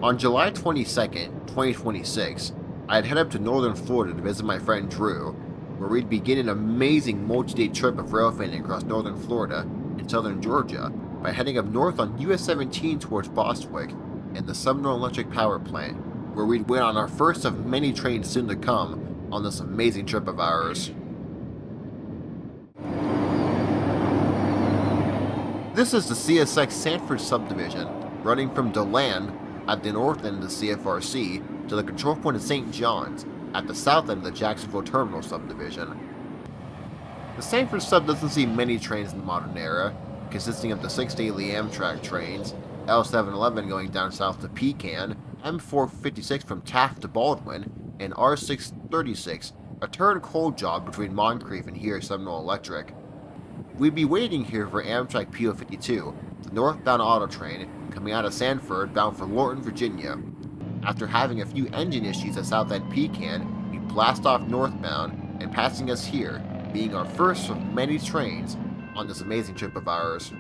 On July 22nd, 2026, I'd head up to northern Florida to visit my friend Drew, where we'd begin an amazing multi-day trip of railfanning across northern Florida and southern Georgia by heading up north on US 17 towards Bostwick and the Sumner Electric Power Plant, where we'd wait on our first of many trains soon to come on this amazing trip of ours. This is the CSX Sanford subdivision, running from DeLand at the north end of the CFRC to the control point of St. John's at the south end of the Jacksonville Terminal subdivision. The Sanford sub doesn't see many trains in the modern era, consisting of the 6 daily Amtrak trains, L711 going down south to Pecan, M456 from Taft to Baldwin, and R636, a turn coal job between Moncrief and here Seminole Electric. We'd be waiting here for Amtrak PO52, the northbound auto train coming out of Sanford bound for Lorton, Virginia. After having a few engine issues at South End Pecan, we blast off northbound and passing us here, being our first of many trains on this amazing trip of ours.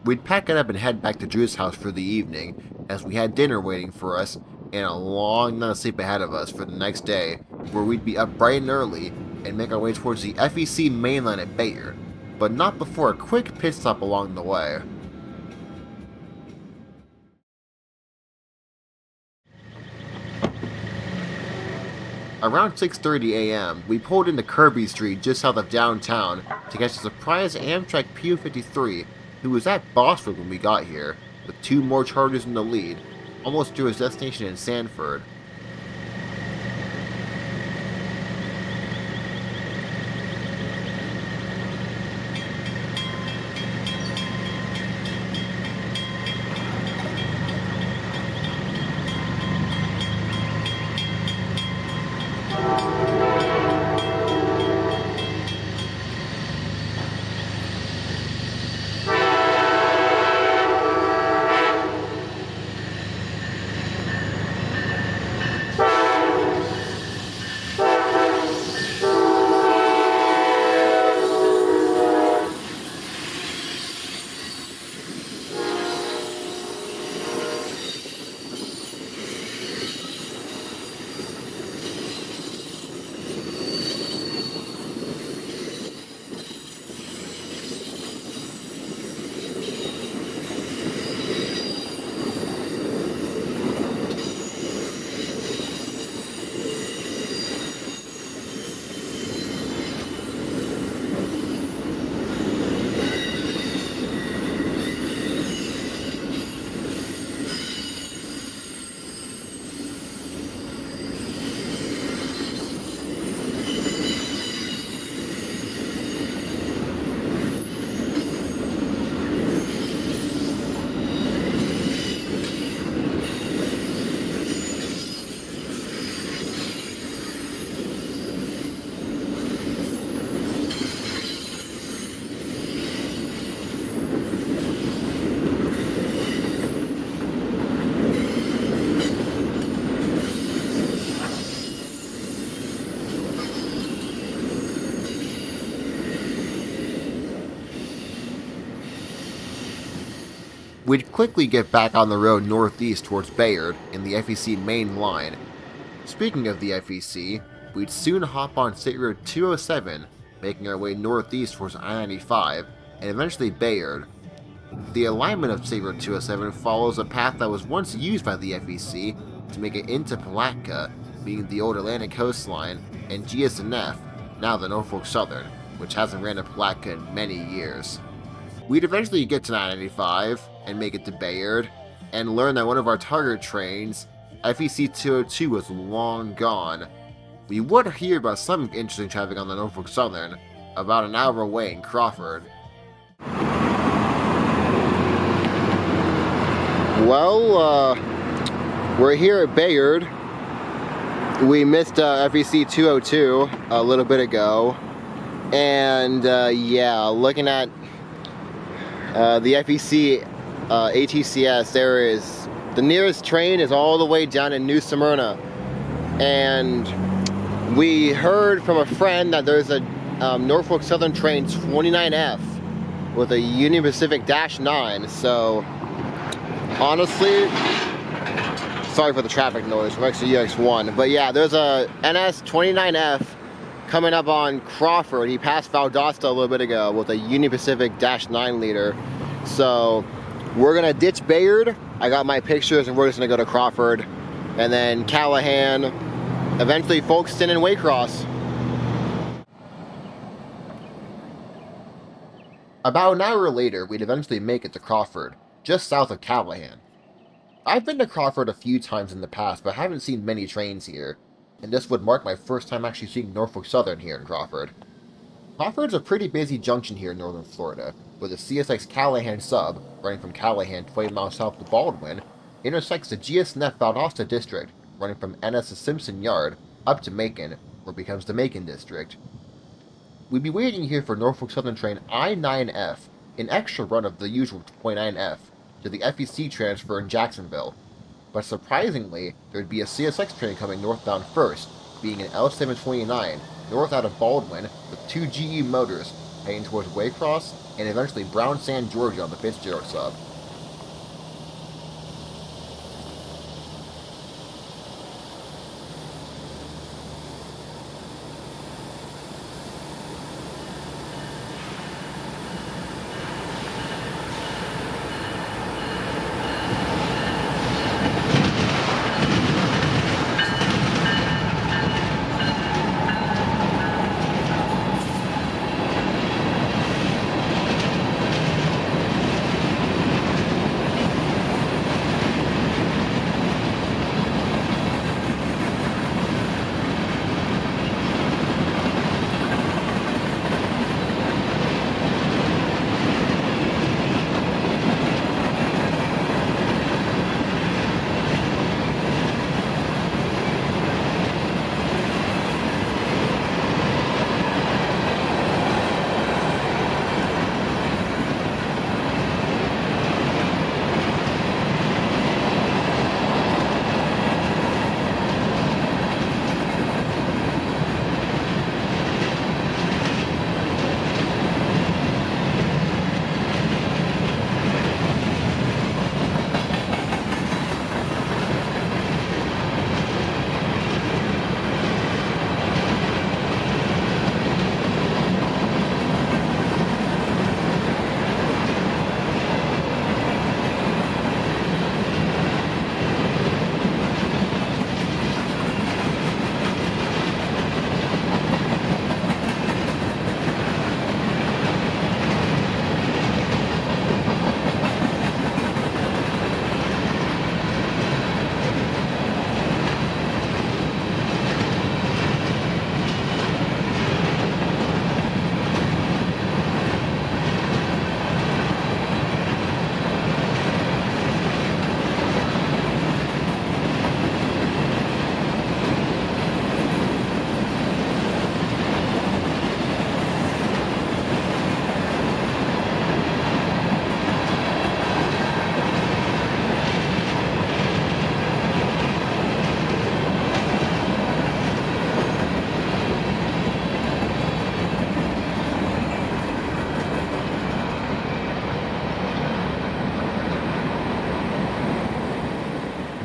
We'd pack it up and head back to Drew's house for the evening, as we had dinner waiting for us and a long night of sleep ahead of us for the next day, where we'd be up bright and early and make our way towards the FEC mainline at Bayard, but not before a quick pit stop along the way. Around 6:30 a.m., we pulled into Kirby Street just south of downtown to catch a surprise Amtrak PO53 who was at Bostwick when we got here, with 2 more chargers in the lead, almost to his destination in Sanford. We'd quickly get back on the road northeast towards Bayard in the FEC main line. Speaking of the FEC, we'd soon hop on State Road 207, making our way northeast towards I-95, and eventually Bayard. The alignment of State Road 207 follows a path that was once used by the FEC to make it into Palatka, being the old Atlantic coastline, and GS&F, now the Norfolk Southern, which hasn't ran to Palatka in many years. We'd eventually get to 995 and make it to Bayard, and learn that one of our target trains, FEC 202, was long gone. We would hear about some interesting traffic on the Norfolk Southern, about an hour away in Crawford. Well, we're here at Bayard. We missed FEC 202 a little bit ago, and yeah, looking at the FEC ATCS, there is the nearest train is all the way down in New Smyrna, and we heard from a friend that there's a Norfolk Southern train 29F with a Union Pacific -9. So honestly, sorry for the traffic noise from extra UX1, but yeah, there's a NS 29F coming up on Crawford. He passed Valdosta a little bit ago with a Union Pacific -9 liter. So we're gonna ditch Bayard. I got my pictures, and we're just gonna go to Crawford, and then Callahan, eventually Folkston and Waycross. About an hour later, we'd eventually make it to Crawford, just south of Callahan. I've been to Crawford a few times in the past, but haven't seen many trains here, and this would mark my first time actually seeing Norfolk Southern here in Crawford. Crawford's a pretty busy junction here in northern Florida, where the CSX Callahan sub, running from Callahan 20 miles south to Baldwin, intersects the GS&F Valdosta district, running from NS to Simpson Yard up to Macon, where it becomes the Macon district. We'd be waiting here for Norfolk Southern train I-9F, an extra run of the usual 29F, to the FEC transfer in Jacksonville. But surprisingly, there'd be a CSX train coming northbound first, being an L729, north out of Baldwin, with 2 GE motors, heading towards Waycross, and eventually Brown Sand, Georgia on the Fitzgerald sub.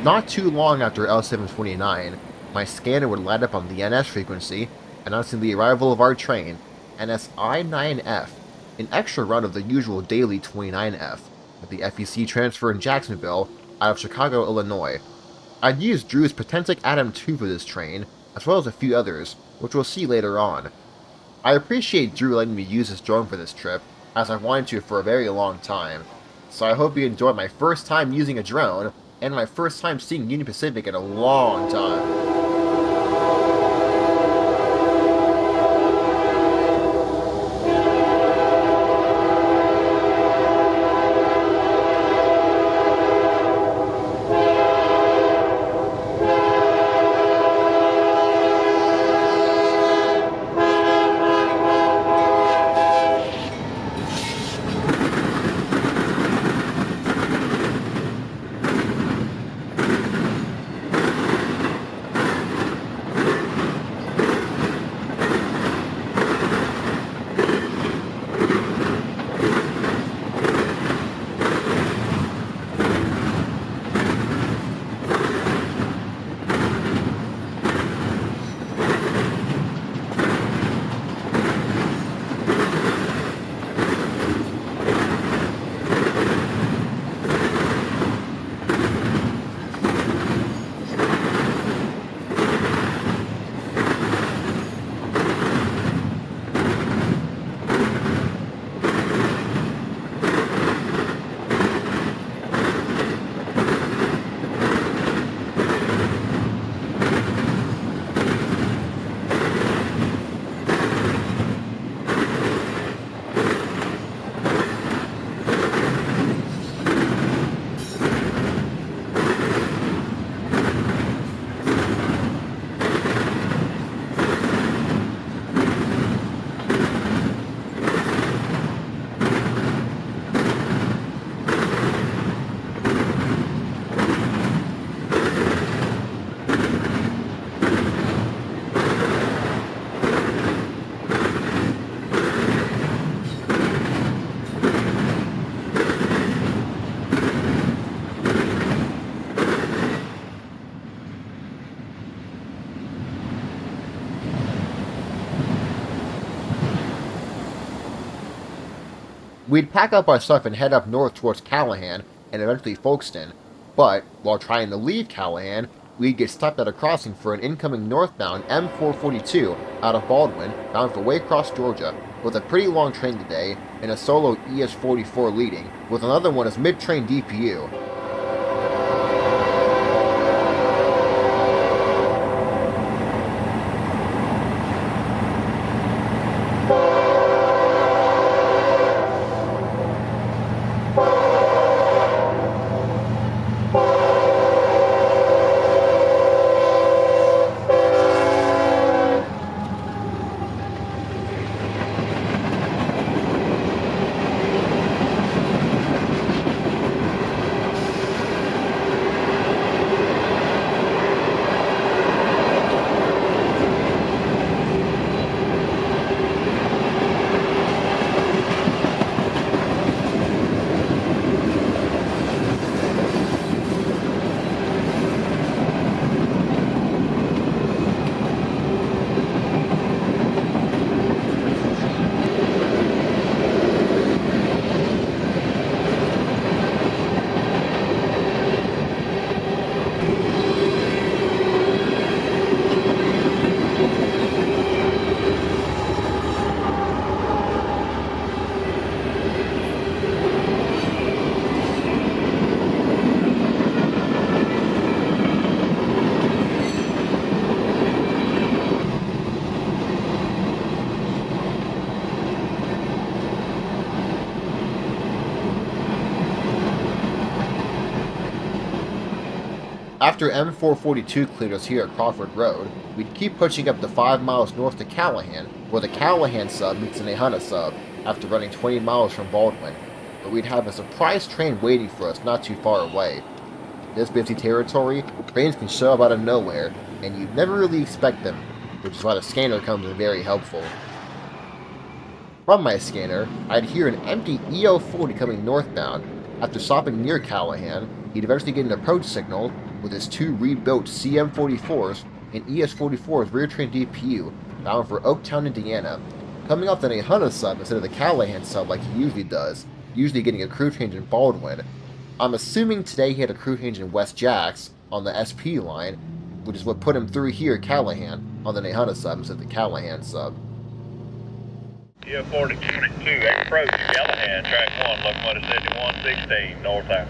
Not too long after L729, my scanner would light up on the NS frequency, announcing the arrival of our train, NSI-9F, an extra route of the usual daily 29F, with the FEC transfer in Jacksonville out of Chicago, Illinois. I'd used Drew's Potentic Atom 2 for this train, as well as a few others, which we'll see later on. I appreciate Drew letting me use his drone for this trip, as I've wanted to for a very long time, so I hope you enjoyed my first time using a drone, and my first time seeing Union Pacific in a long time. We'd pack up our stuff and head up north towards Callahan and eventually Folkston, but while trying to leave Callahan, we'd get stopped at a crossing for an incoming northbound M442 out of Baldwin, bound for Waycross, Georgia, with a pretty long train today and a solo ES44 leading, with another one as mid-train DPU. After M442 cleared us here at Crawford Road, we'd keep pushing up to 5 miles north to Callahan, where the Callahan sub meets an Ahana sub, after running 20 miles from Baldwin, but we'd have a surprise train waiting for us not too far away. This busy territory, trains can show up out of nowhere, and you'd never really expect them, which is why the scanner comes in very helpful. From my scanner, I'd hear an empty EO40 coming northbound. After stopping near Callahan, he'd eventually get an approach signal, with its two rebuilt CM44s and ES44's rear train DPU bound for Oaktown, Indiana, coming off the Nahunta sub instead of the Callahan sub like he usually does, usually getting a crew change in Baldwin. I'm assuming today he had a crew change in West Jacks on the SP line, which is what put him through here at Callahan on the Nahunta sub instead of the Callahan sub. Yeah, 42, approach Callahan, track 1, locomotive 7116, northbound.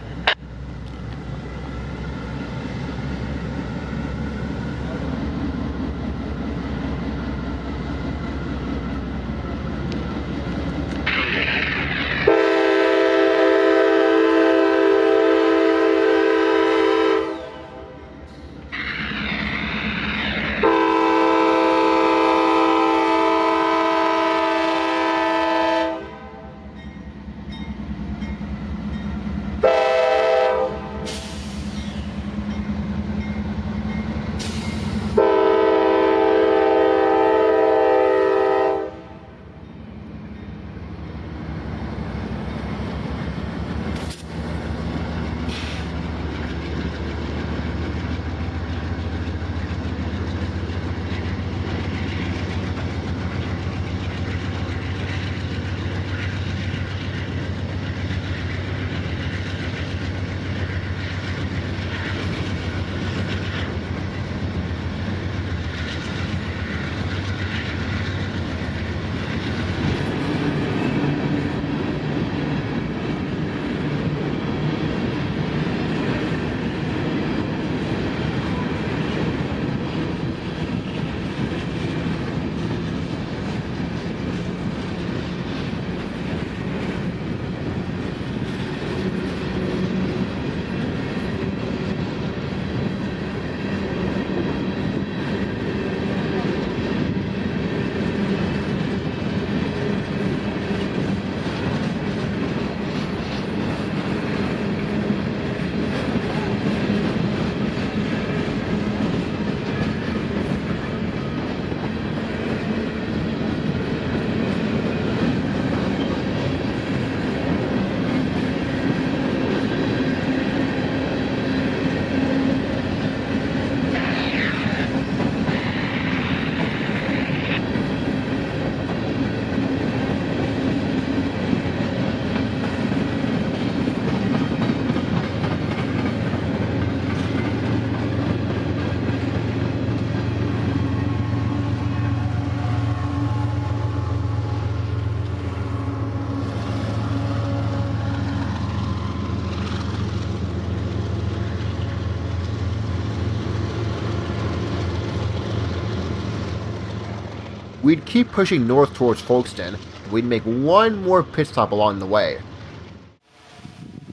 We'd keep pushing north towards Folkston, and we'd make one more pit stop along the way.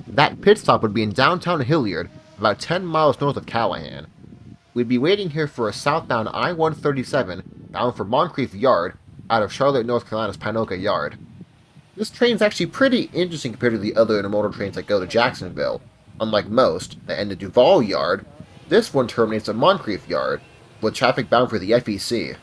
That pit stop would be in downtown Hilliard, about 10 miles north of Callahan. We'd be waiting here for a southbound I-137 bound for Moncrief Yard out of Charlotte, North Carolina's Panoka Yard. This train's actually pretty interesting compared to the other intermodal trains that go to Jacksonville. Unlike most that end at Duval Yard, this one terminates at Moncrief Yard, with traffic bound for the FEC.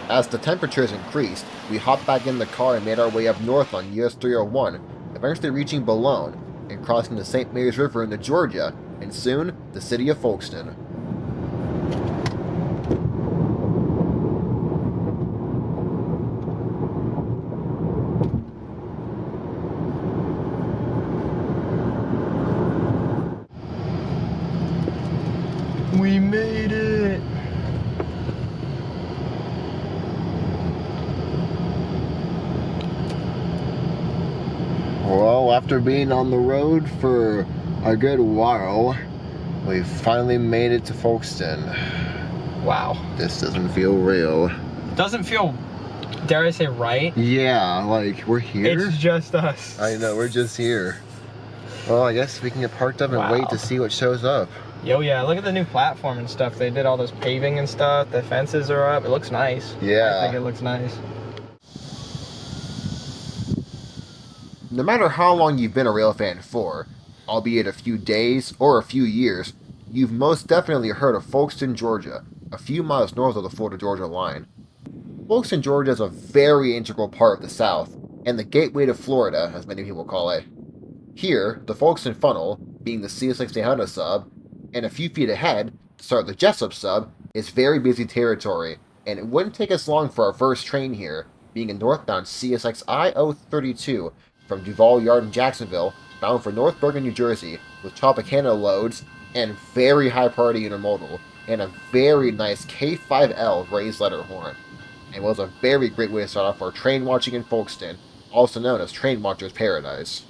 As the temperatures increased, we hopped back in the car and made our way up north on US 301, eventually reaching Boulogne and crossing the St. Mary's River into Georgia, and soon the city of Folkston. We made it! Well, after being on the road for a good while, we finally made it to Folkston. Wow. This doesn't feel real. Doesn't feel, dare I say, right? Yeah, like, we're here? It's just us. I know, we're just here. Well, I guess we can get parked up and Wow. wait to see what shows up. Yo, yeah, look at the new platform and stuff. They did all this paving and stuff. The fences are up. It looks nice. Yeah. I think it looks nice. No matter how long you've been a Railfan for, albeit a few days or a few years, you've most definitely heard of Folkston, Georgia, a few miles north of the Florida-Georgia line. Folkston, Georgia is a very integral part of the South, and the gateway to Florida, as many people call it. Here, the Folkston Funnel, being the CSX 800 sub, and a few feet ahead, to start the Jessup sub, is very busy territory, and it wouldn't take us long for our first train here, being a northbound CSX I-032 from Duval Yard in Jacksonville, bound for North Bergen, New Jersey, with Tropicana loads, and very high priority intermodal, and a very nice K5L raised letter horn. And was a very great way to start off our train watching in Folkston, also known as Train Watcher's Paradise.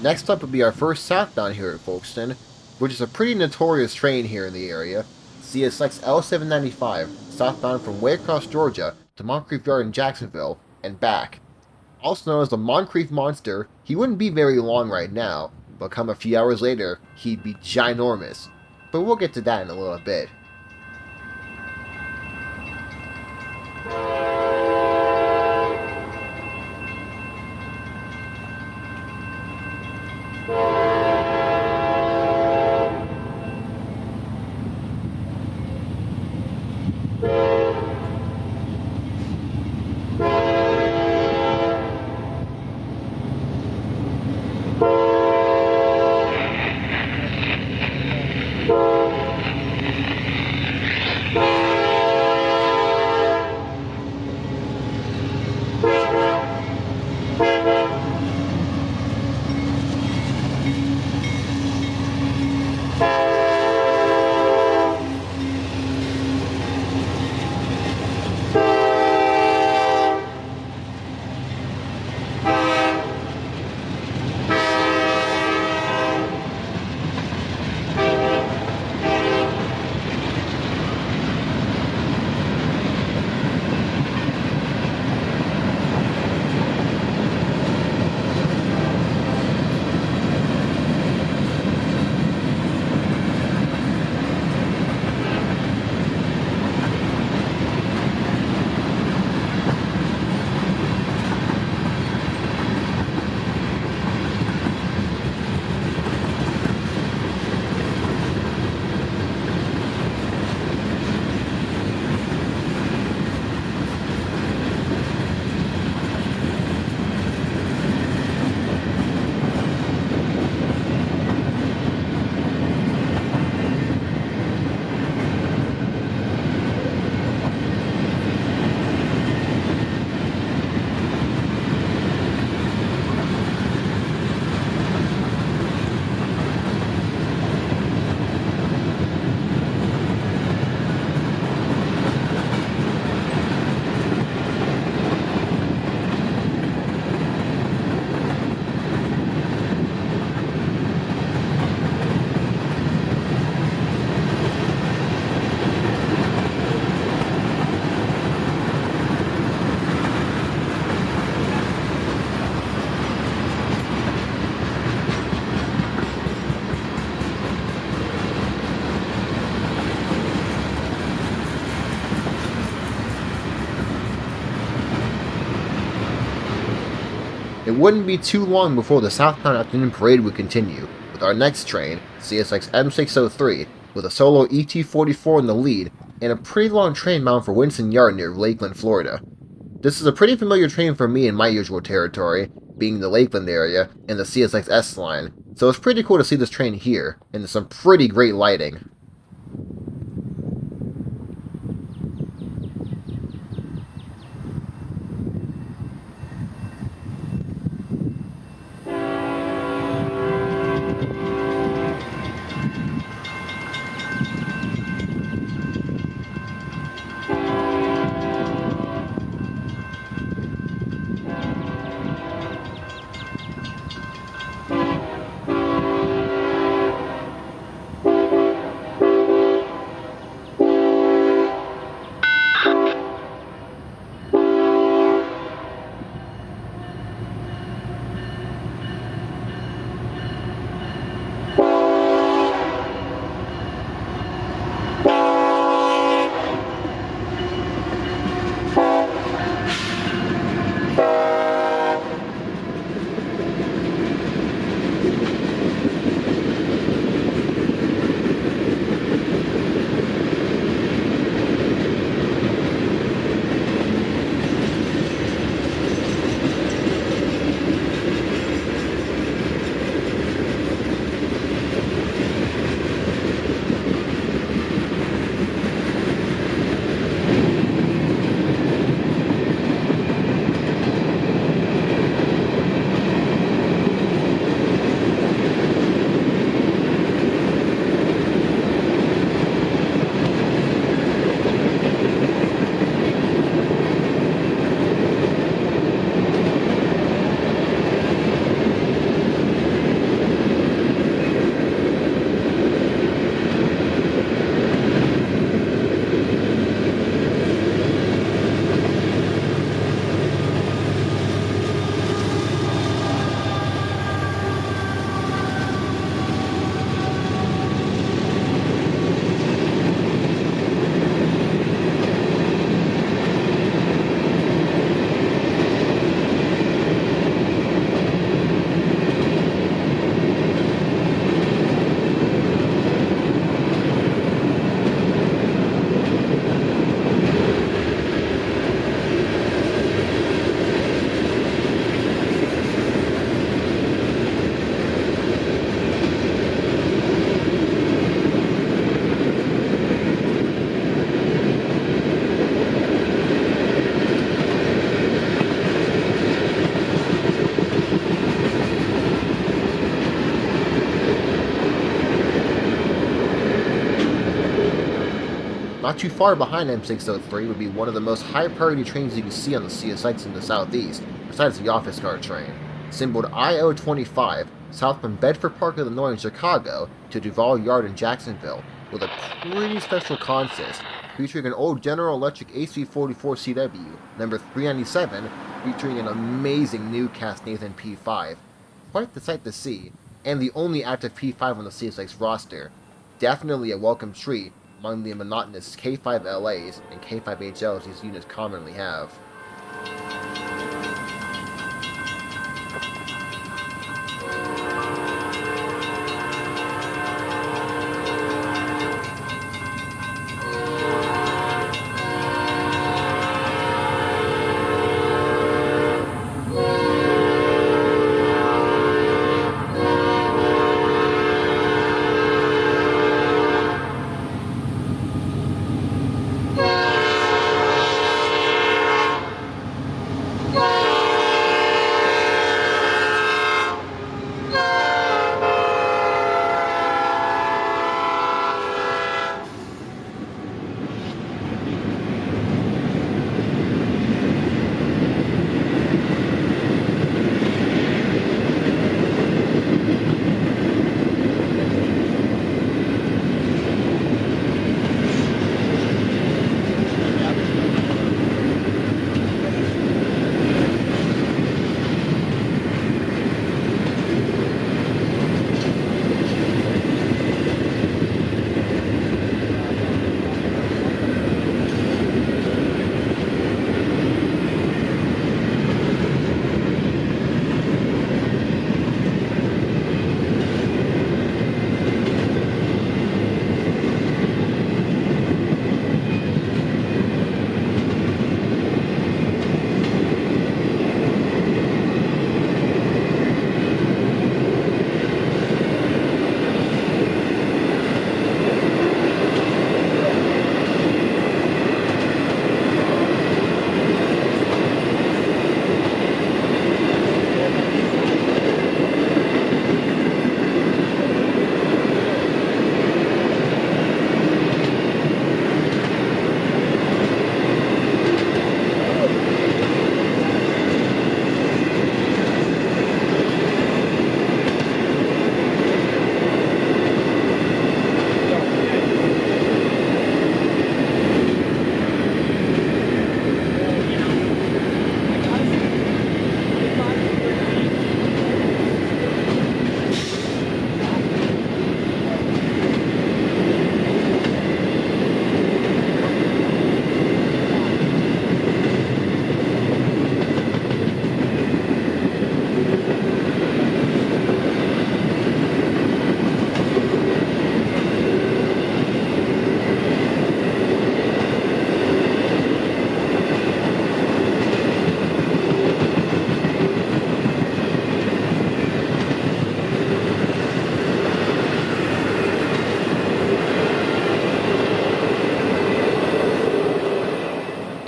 Next up would be our first southbound here at Folkston, which is a pretty notorious train here in the area, CSX L795, southbound from Waycross, Georgia to Moncrief Yard in Jacksonville, and back. Also known as the Moncrief Monster, he wouldn't be very long right now, but come a few hours later, he'd be ginormous. But we'll get to that in a little bit. It wouldn't be too long before the southbound afternoon parade would continue, with our next train, CSX M603, with a solo ET-44 in the lead, and a pretty long train bound for Winston Yard near Lakeland, Florida. This is a pretty familiar train for me in my usual territory, being the Lakeland area and the CSX S line, so it's pretty cool to see this train here, and some pretty great lighting. Not too far behind M603 would be one of the most high-priority trains you can see on the CSX in the southeast, besides the office car train, symboled IO25, south from Bedford Park, Illinois and Chicago to Duval Yard in Jacksonville, with a pretty special consist, featuring an old General Electric AC44CW, number 397, featuring an amazing new cast Nathan P5. Quite the sight to see, and the only active P5 on the CSX roster. Definitely a welcome treat among the monotonous K5LAs and K5HLs these units commonly have.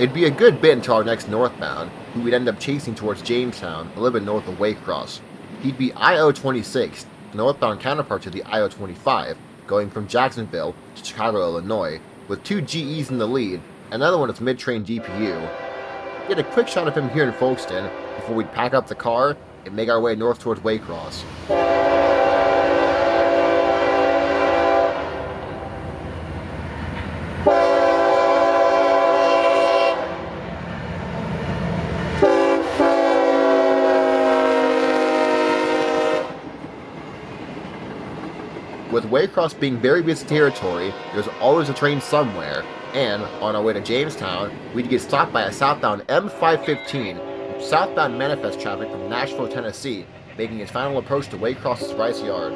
It'd be a good bit until our next northbound, who we'd end up chasing towards Jamestown, a little bit north of Waycross. He'd be IO-26, the northbound counterpart to the IO-25, going from Jacksonville to Chicago, Illinois, with 2 GEs in the lead, another one with mid-train DPU. Get a quick shot of him here in Folkston before we'd pack up the car and make our way north towards Waycross. With Waycross being very busy territory, there's always a train somewhere, and on our way to Jamestown, we'd get stopped by a southbound M515, southbound manifest traffic from Nashville, Tennessee, making its final approach to Waycross's Rice Yard.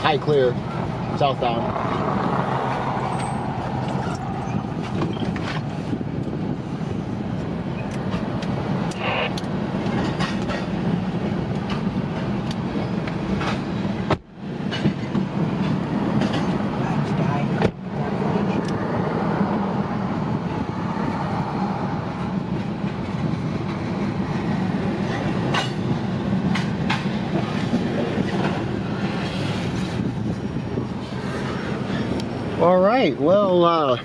High clear, southbound. All right, well,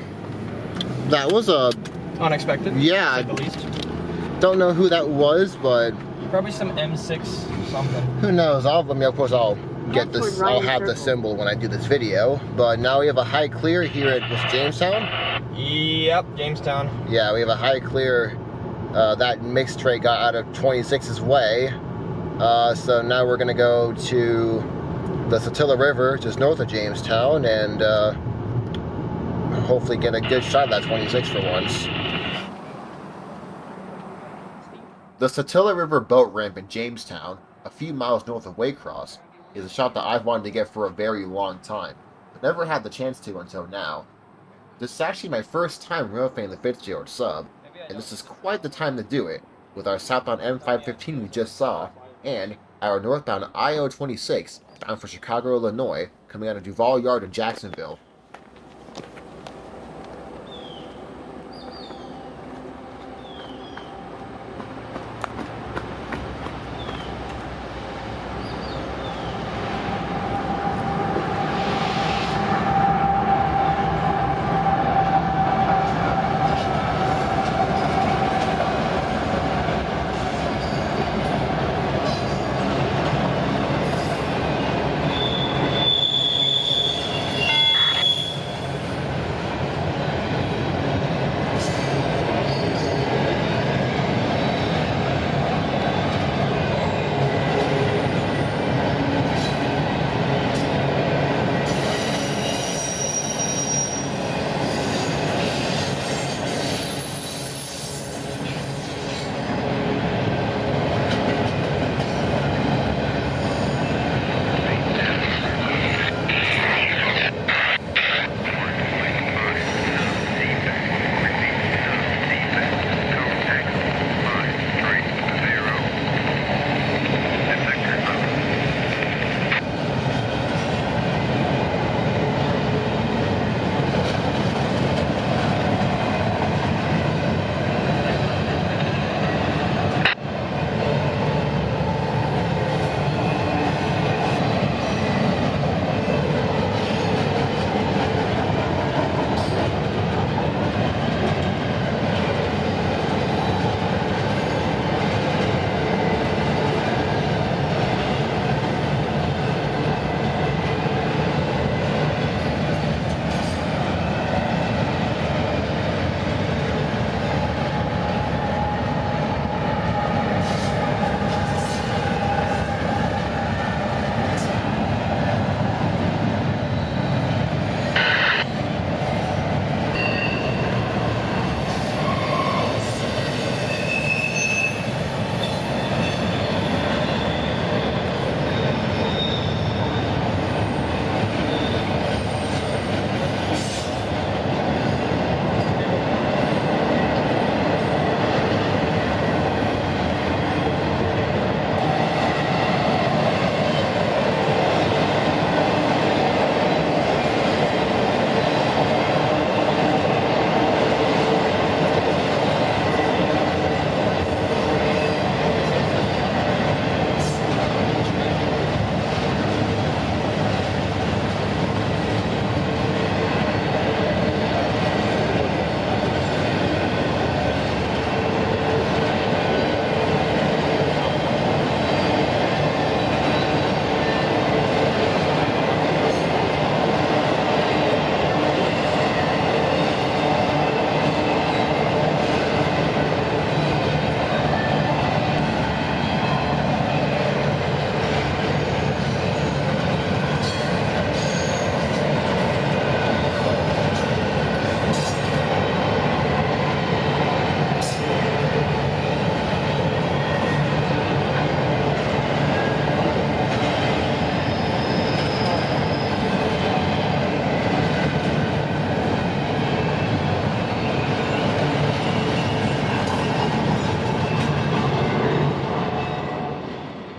that was a... unexpected, yeah, at the least. Don't know who that was, but... Probably some M6 something. Who knows? Of course, I'll get this, I'll have the symbol when I do this video. But now we have a high clear here at Jamestown? Yep, Jamestown. Yeah, we have a high clear. That mixed tray got out of 26's way. So now we're gonna go to the Satilla River, just north of Jamestown, and hopefully get a good shot of that 26 for once. The Satilla River boat ramp in Jamestown, a few miles north of Waycross, is a shot that I've wanted to get for a very long time, but never had the chance to until now. This is actually my first time railfanning the Fitzgerald sub, and this is quite the time to do it, with our southbound M515 we just saw, and our northbound IO-26 bound for Chicago, Illinois, coming out of Duval Yard in Jacksonville.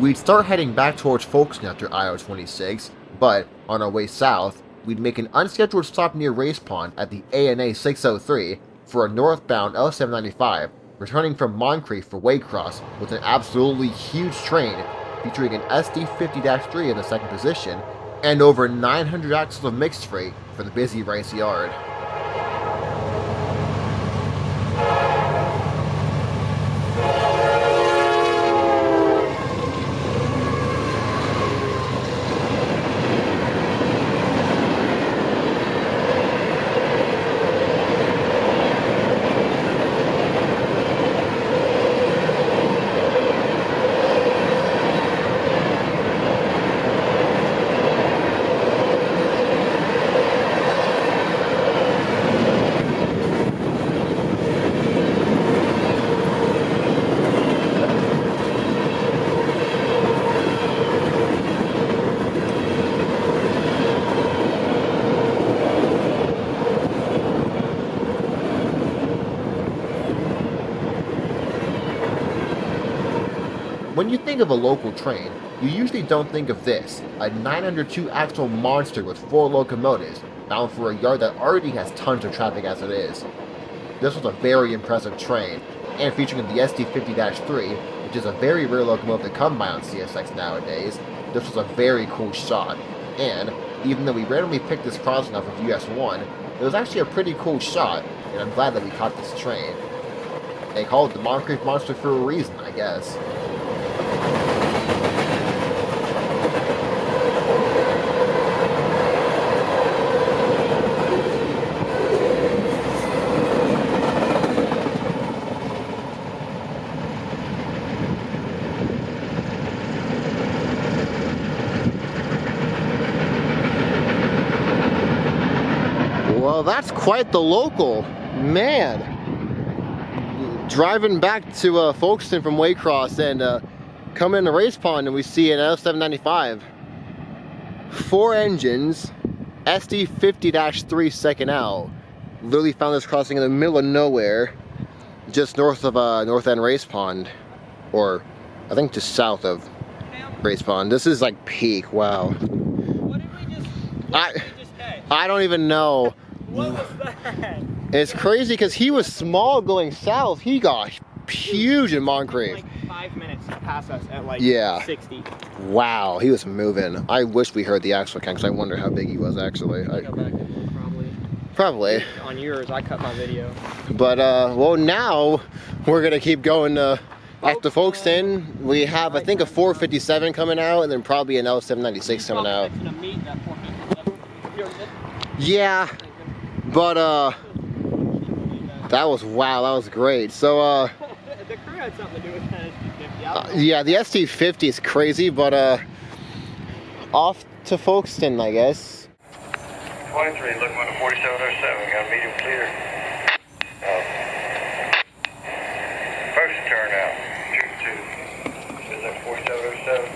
We'd start heading back towards Folkston after I-26, but on our way south, we'd make an unscheduled stop near Race Pond at the ANA 603 for a northbound L795, returning from Moncrief for Waycross with an absolutely huge train featuring an SD50-3 in the second position and over 900 axles of mixed freight for the busy Rice Yard. When you think of a local train, you usually don't think of this, a 902 axle monster with 4 locomotives, bound for a yard that already has tons of traffic as it is. This was a very impressive train, and featuring the SD50-3, which is a very rare locomotive to come by on CSX nowadays, this was a very cool shot, and even though we randomly picked this crossing off of US 1, it was actually a pretty cool shot, and I'm glad that we caught this train. They call it the Moncrief Monster for a reason, I guess. Well, that's quite the local, man. Driving back to Folkston from Waycross and coming into Race Pond, and we see an L795. 4 engines, SD50-3 second out. Literally found this crossing in the middle of nowhere, just north of North End Race Pond, or I think just south of Race Pond. This is like peak. Wow. What did we just? I don't even know. What was that? It's crazy because he was small going south. He got huge in Moncrief. Like 5 minutes to pass us at like 60. Wow, he was moving. I wish we heard the axle count because I wonder how big he was actually. Probably. On yours, I cut my video. But well, now we're gonna keep going back to Folkston. We have I think a 457 coming out, and then probably an L796 coming out. Yeah, but that was wow, that was great. So the crew had something to do with that SD50. yeah, the SD50 is crazy, but off to Folkston, I guess. 23, looking at the 4707, got a medium clear. First turn out, 2-2. Is that 4707?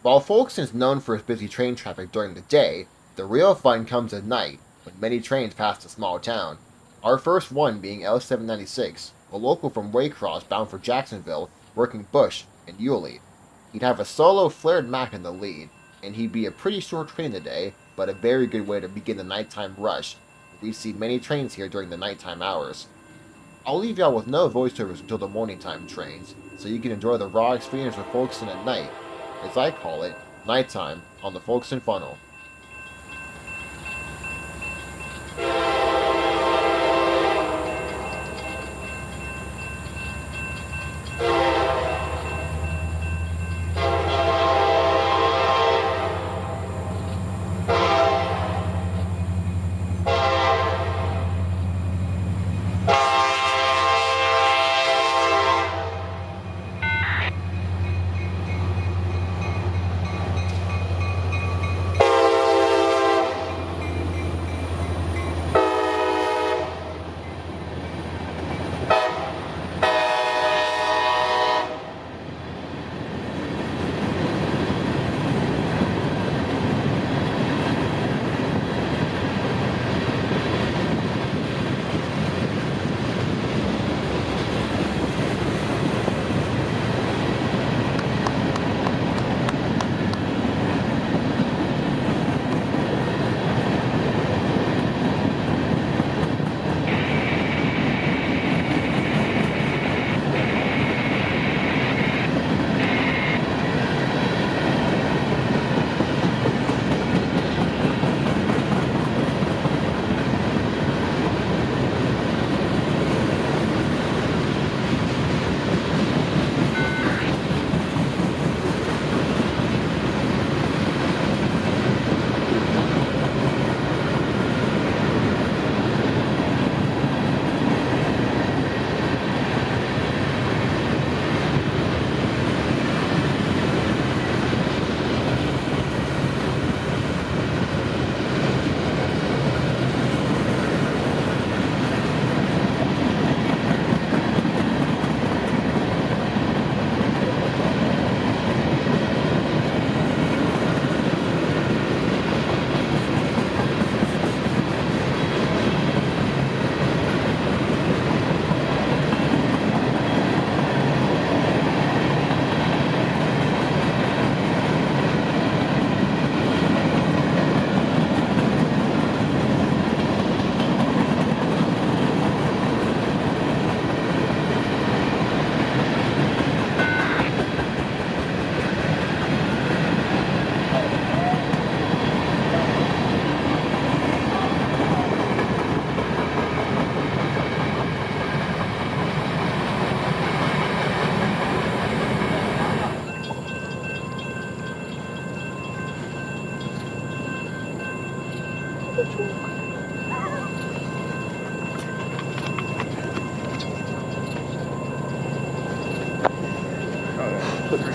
While Folkston is known for its busy train traffic during the day, the real fun comes at night, when many trains pass the small town. Our first one being L796, a local from Waycross bound for Jacksonville, working Bush and Yulee. He'd have a solo flared Mac in the lead, and he'd be a pretty short train in the day, but a very good way to begin the nighttime rush. We see many trains here during the nighttime hours. I'll leave y'all with no voiceovers until the morning time trains, so you can enjoy the raw experience of Folkston at night, as I call it, nighttime on the Folkston Funnel.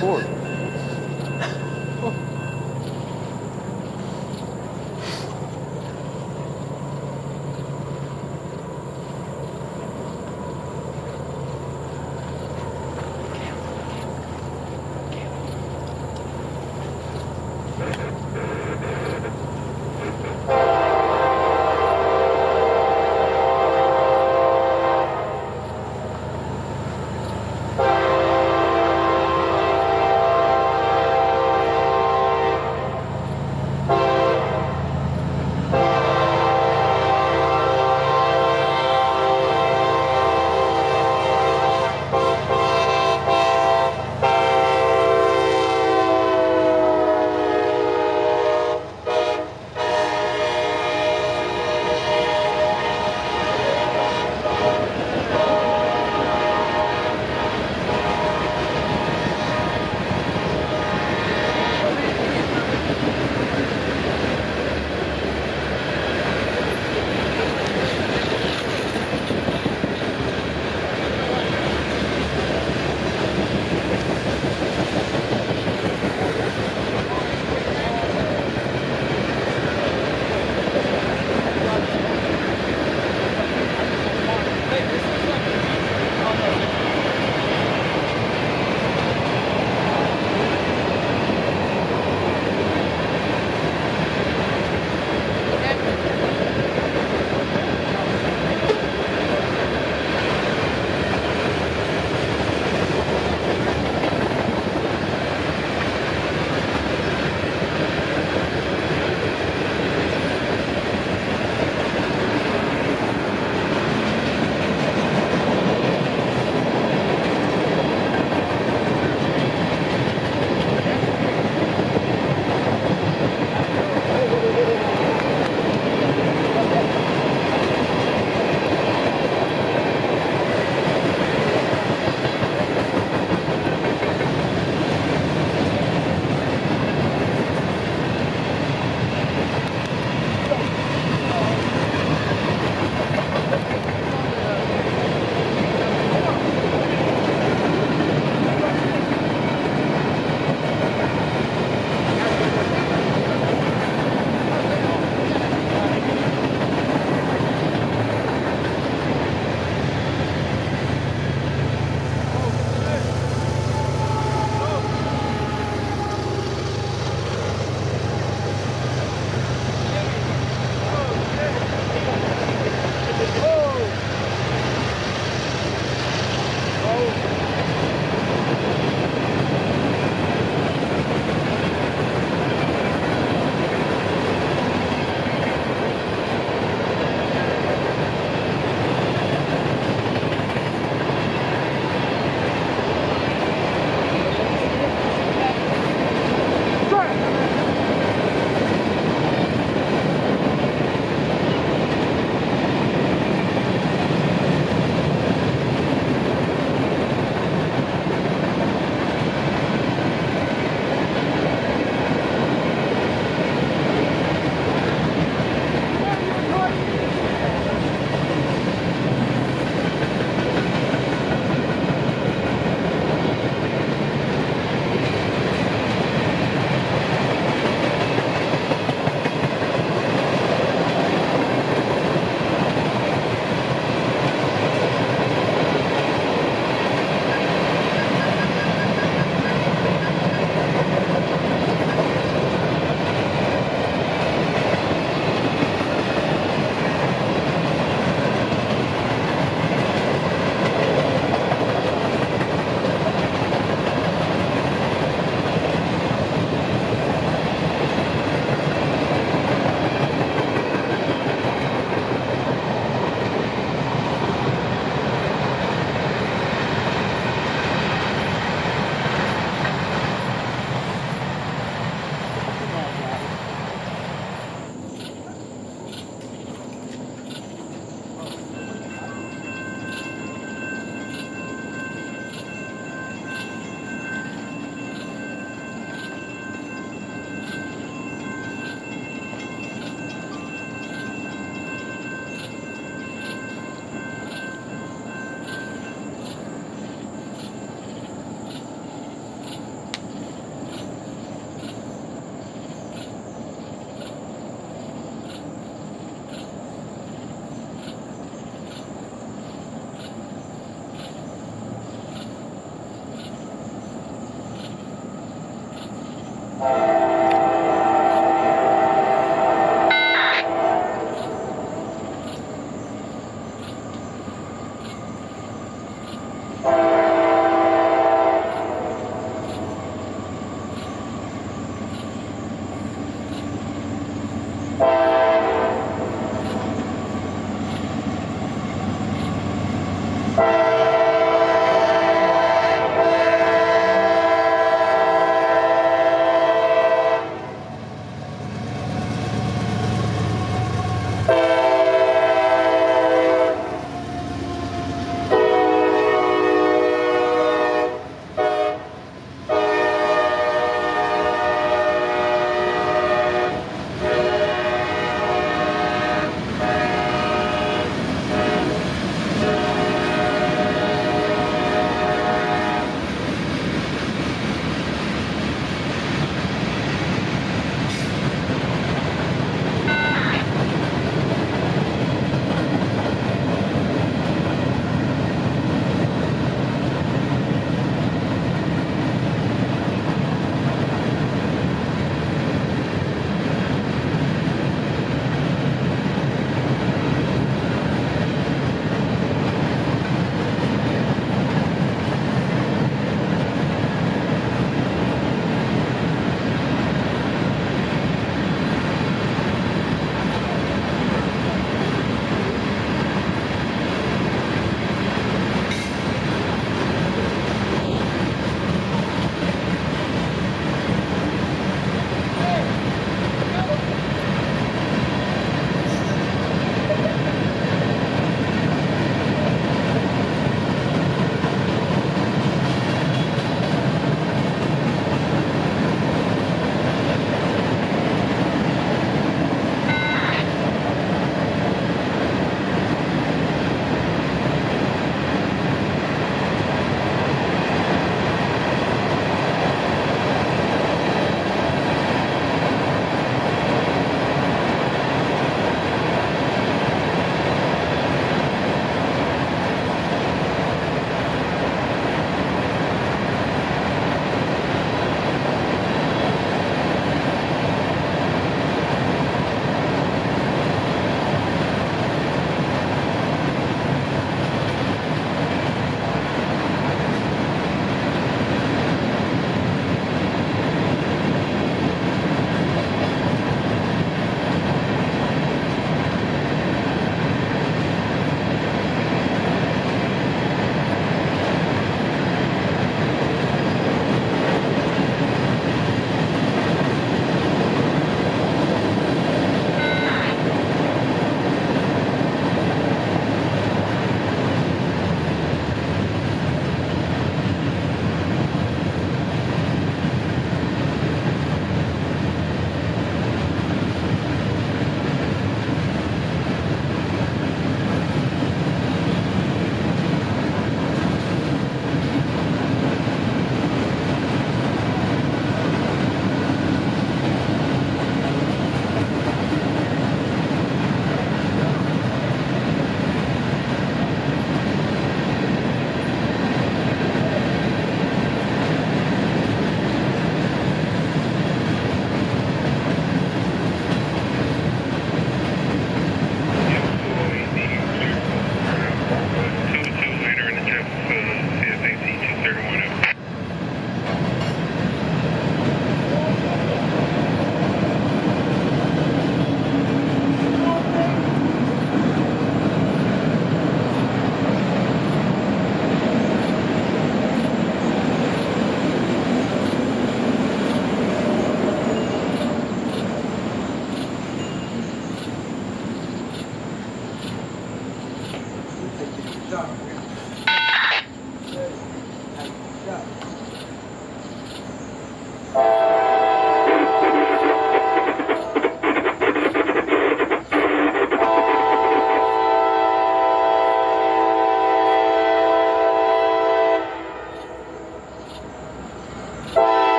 record.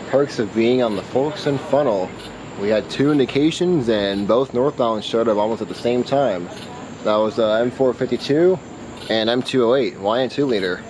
Perks of being on the Folkston funnel. We had 2 indications and both northbound showed up almost at the same time. That was M452 and M208, YN 2-liter.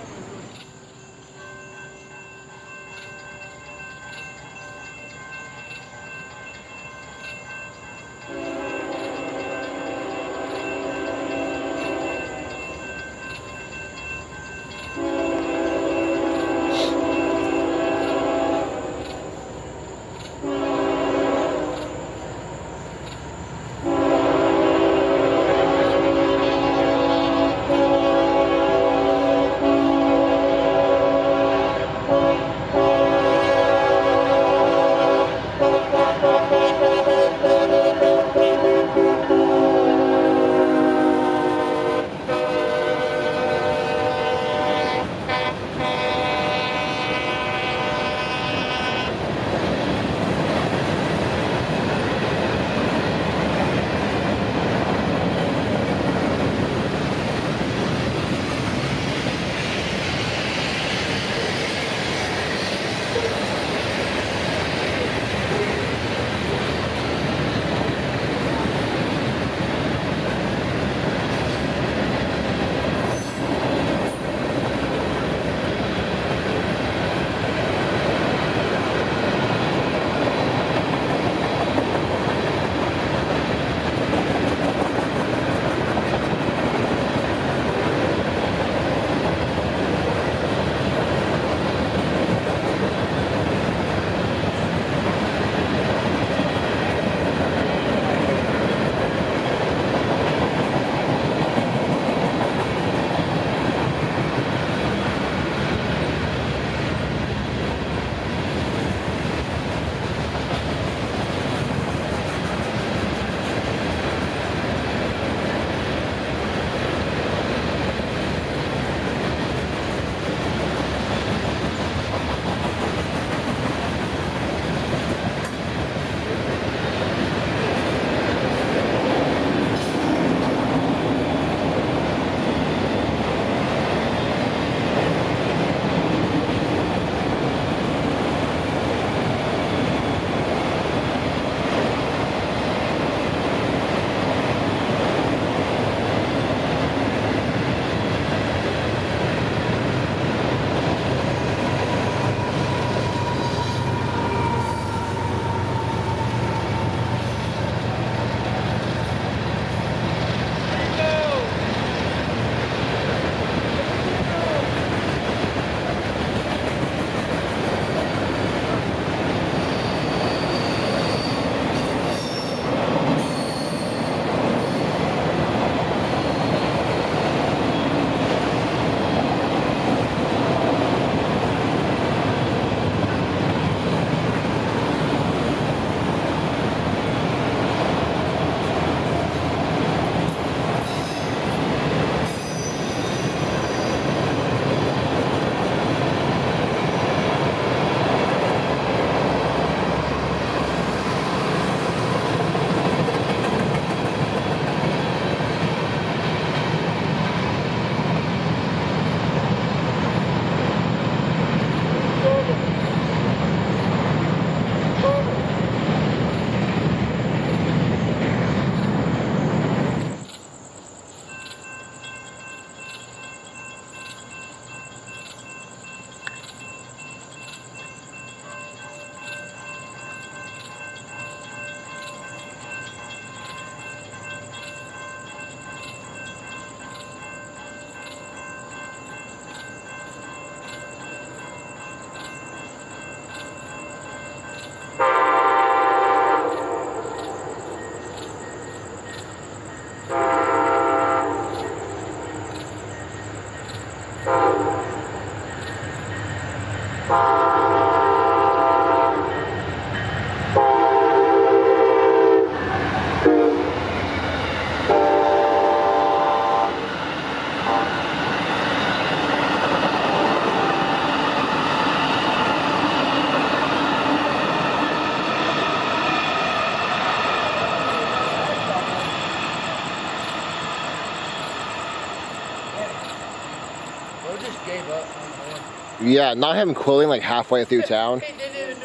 Yeah, not him quilling like halfway through town.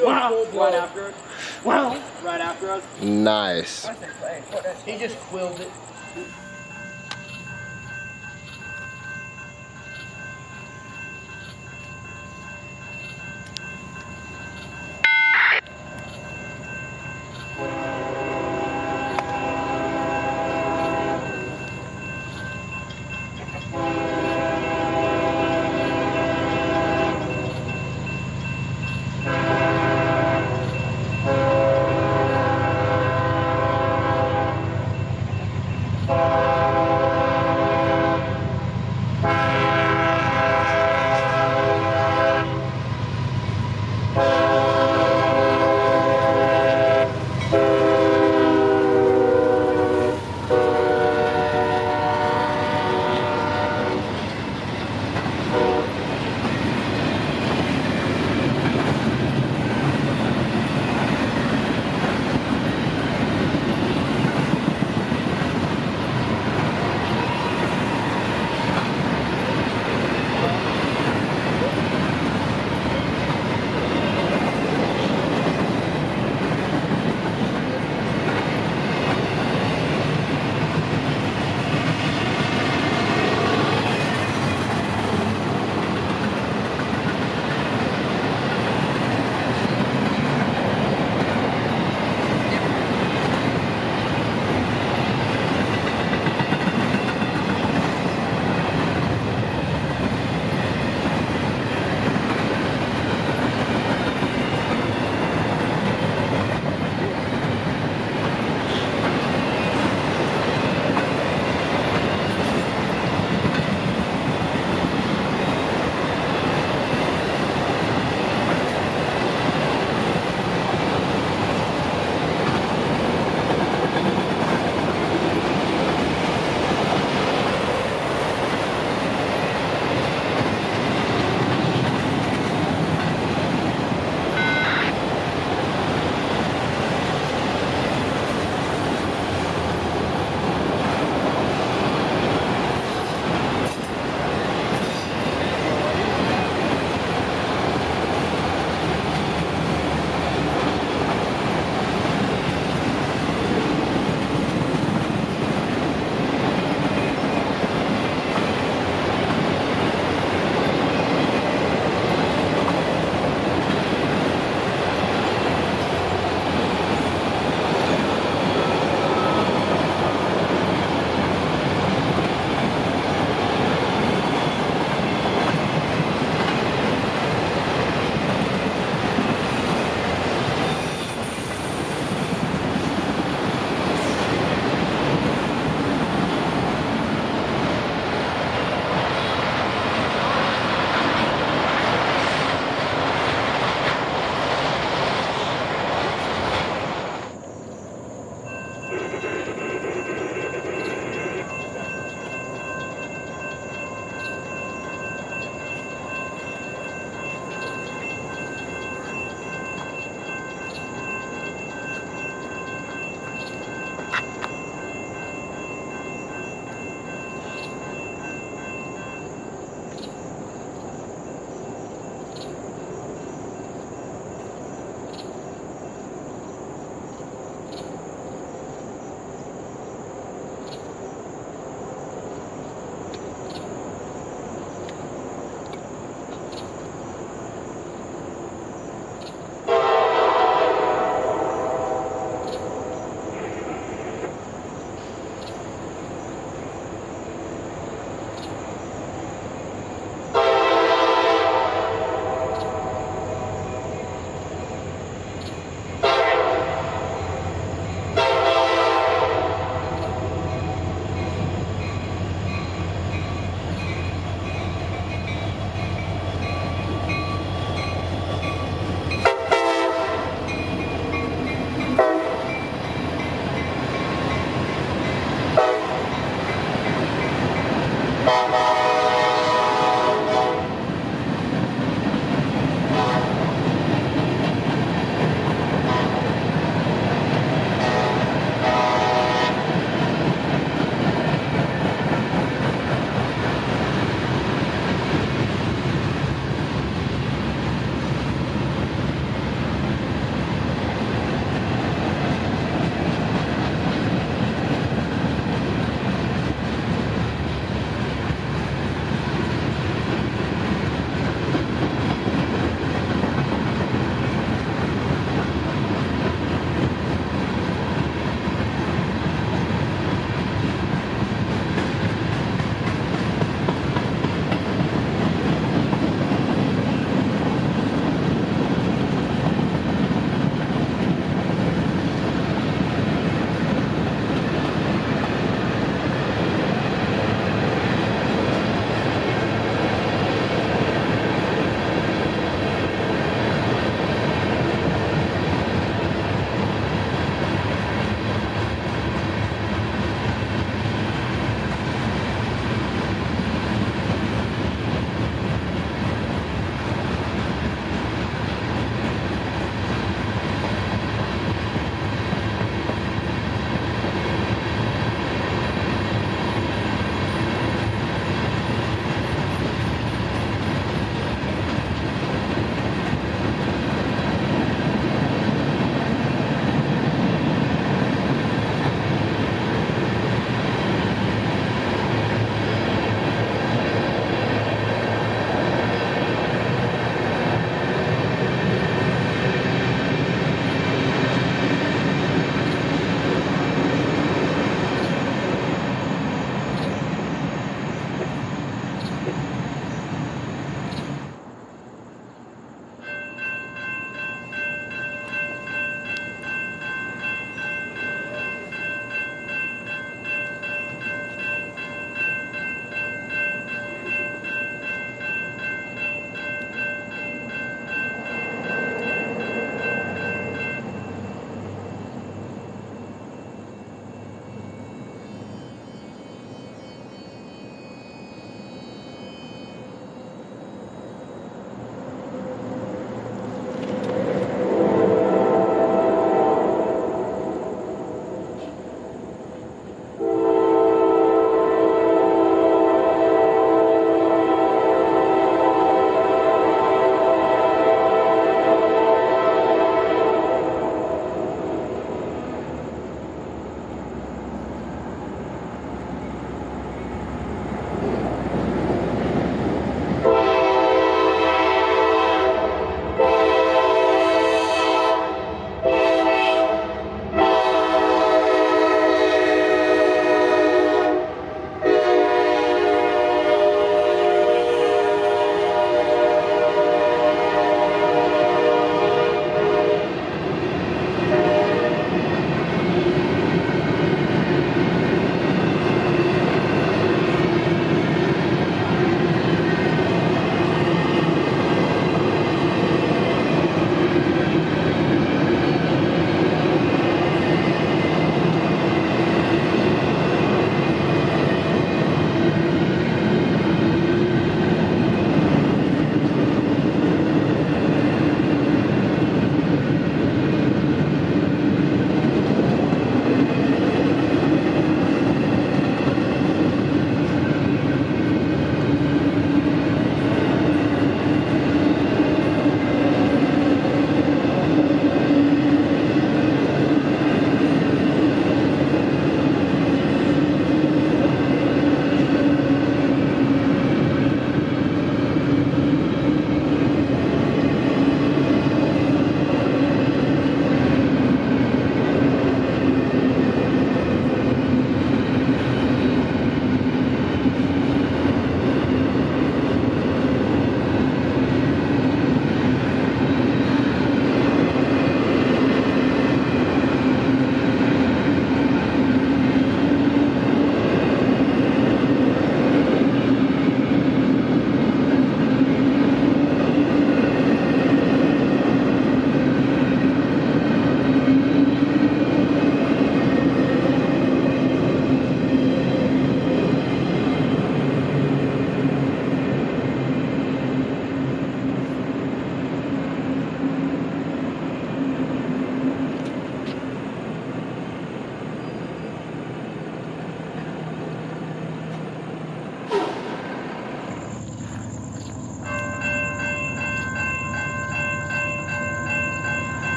Wow. Right after us. Wow. Right after us. Nice. He just quilled it.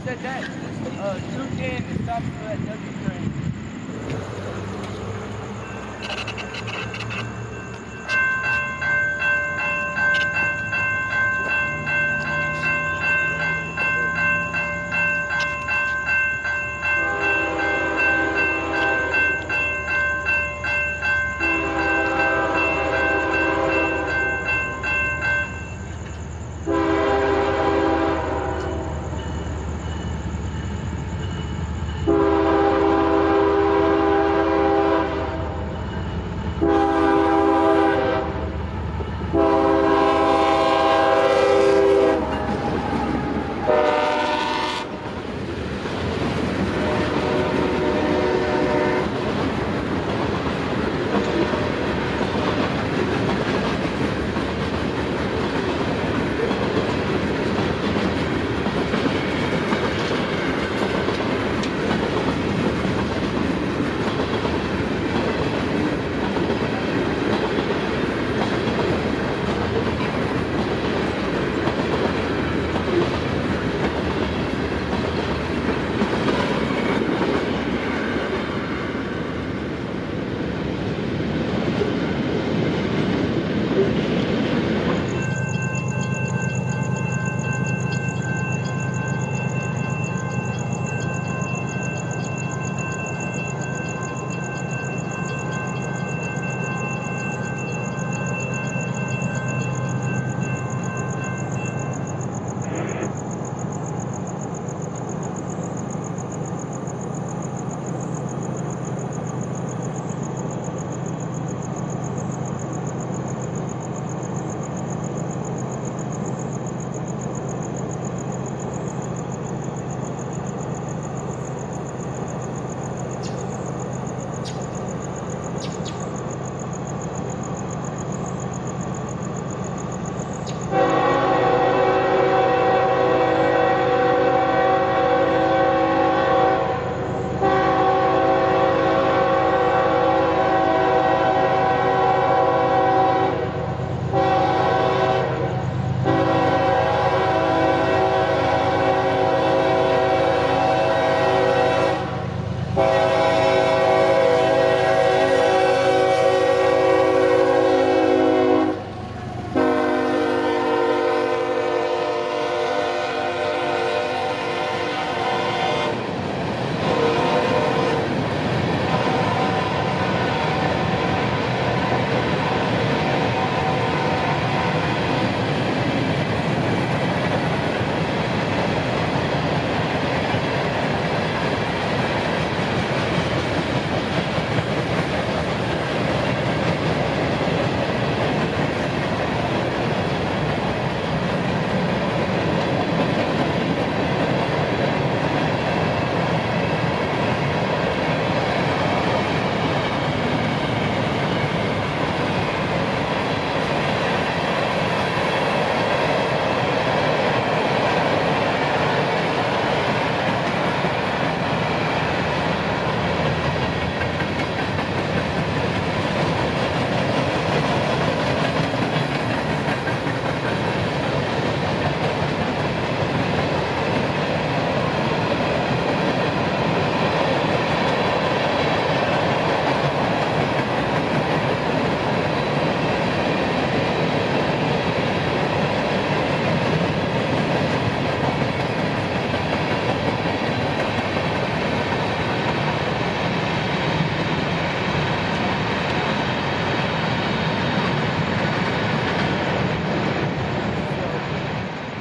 said that 210 is stopping for that W train.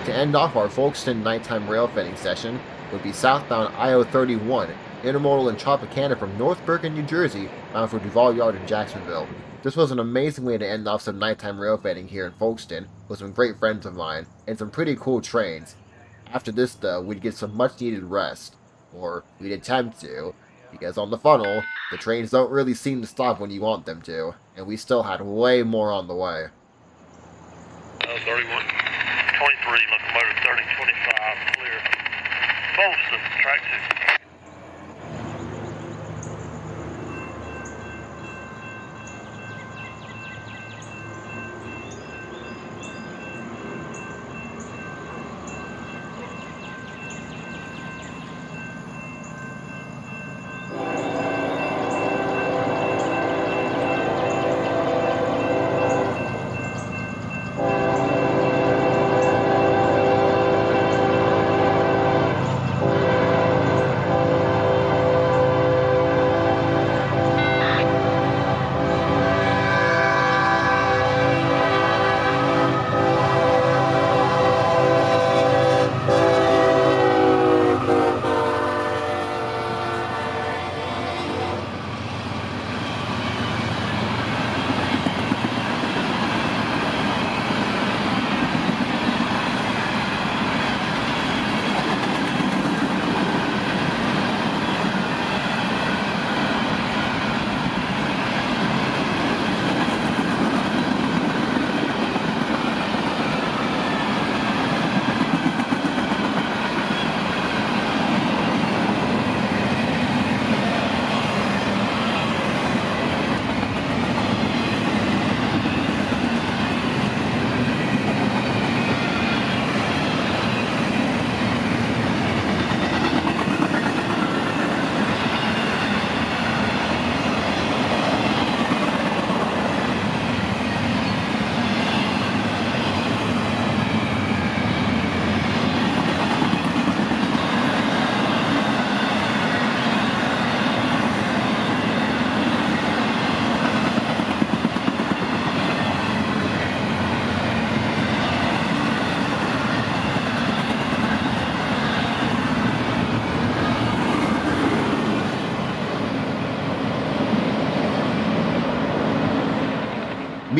To end off our Folkston nighttime railfanning session would be southbound I-031, intermodal in Tropicana from North Bergen, New Jersey, bound for Duval Yard in Jacksonville. This was an amazing way to end off some nighttime railfanning here in Folkston with some great friends of mine, and some pretty cool trains. After this though, we'd get some much needed rest. Or we'd attempt to, because on the funnel, the trains don't really seem to stop when you want them to, and we still had way more on the way. 31, 23, locomotive 3025, clear. Folkston, track 2.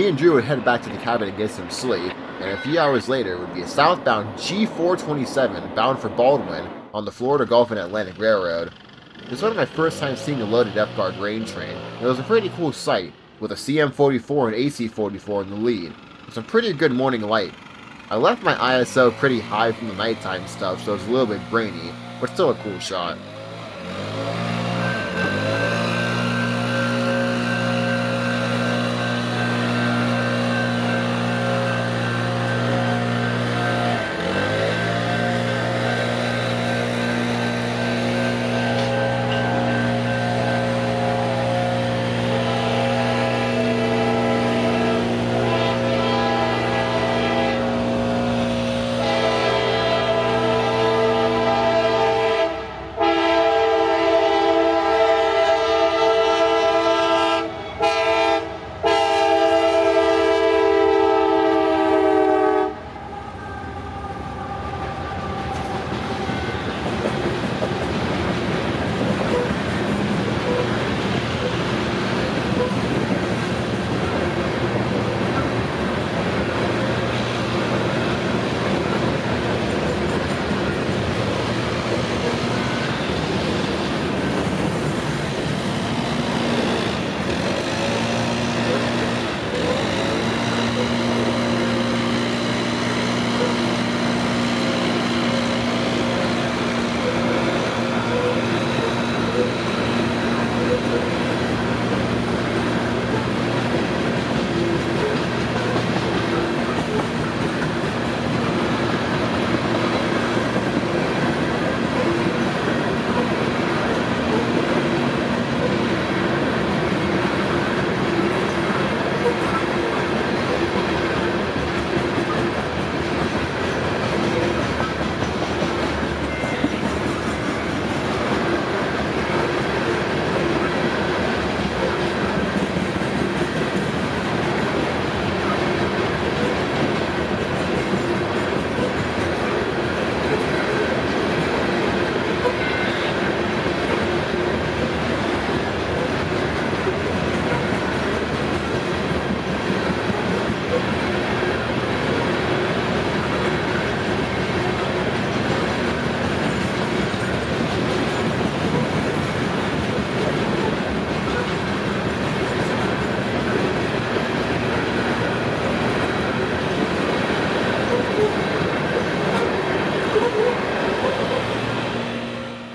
me and Drew would head back to the cabin and get some sleep, and a few hours later it would be a southbound G427 bound for Baldwin on the Florida Gulf and Atlantic Railroad. It was one of my first times seeing a loaded F-Guard grain train, and it was a pretty cool sight, with a CM44 and AC44 in the lead, with some pretty good morning light. I left my ISO pretty high from the nighttime stuff, so it was a little bit grainy, but still a cool shot.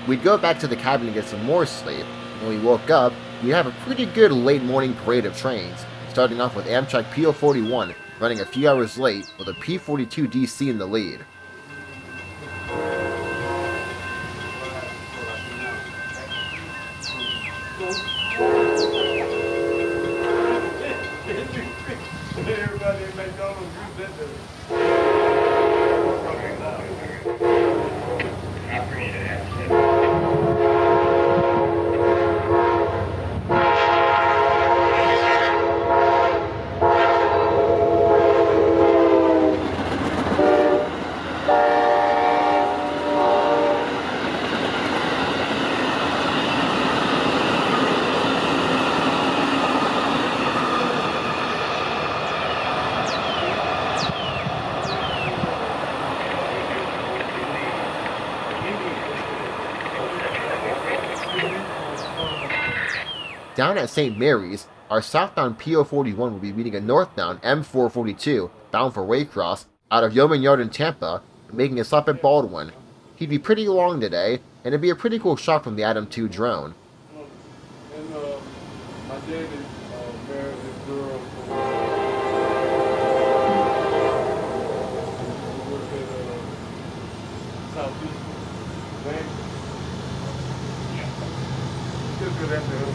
We'd go back to the cabin to get some more sleep. When we woke up, we have a pretty good late morning parade of trains, starting off with Amtrak PO41 running a few hours late with a P42 DC in the lead. Everybody at McDonald's used that. I appreciate it. Down at St. Mary's, our southbound PO41 will be meeting a northbound M442 bound for Waycross out of Yeoman Yard in Tampa, making a stop at Baldwin. He'd be pretty long today, and it'd be a pretty cool shot from the Atom 2 drone. And my dad is married this girl for work at Southeast Bank. Just go down there.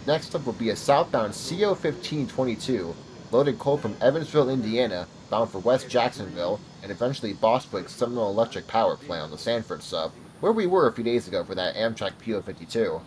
Next up will be a southbound CO 1522, loaded coal from Evansville, Indiana, bound for West Jacksonville, and eventually Bostwick's Seminole Electric Power Plant on the Sanford sub, where we were a few days ago for that Amtrak PO 52.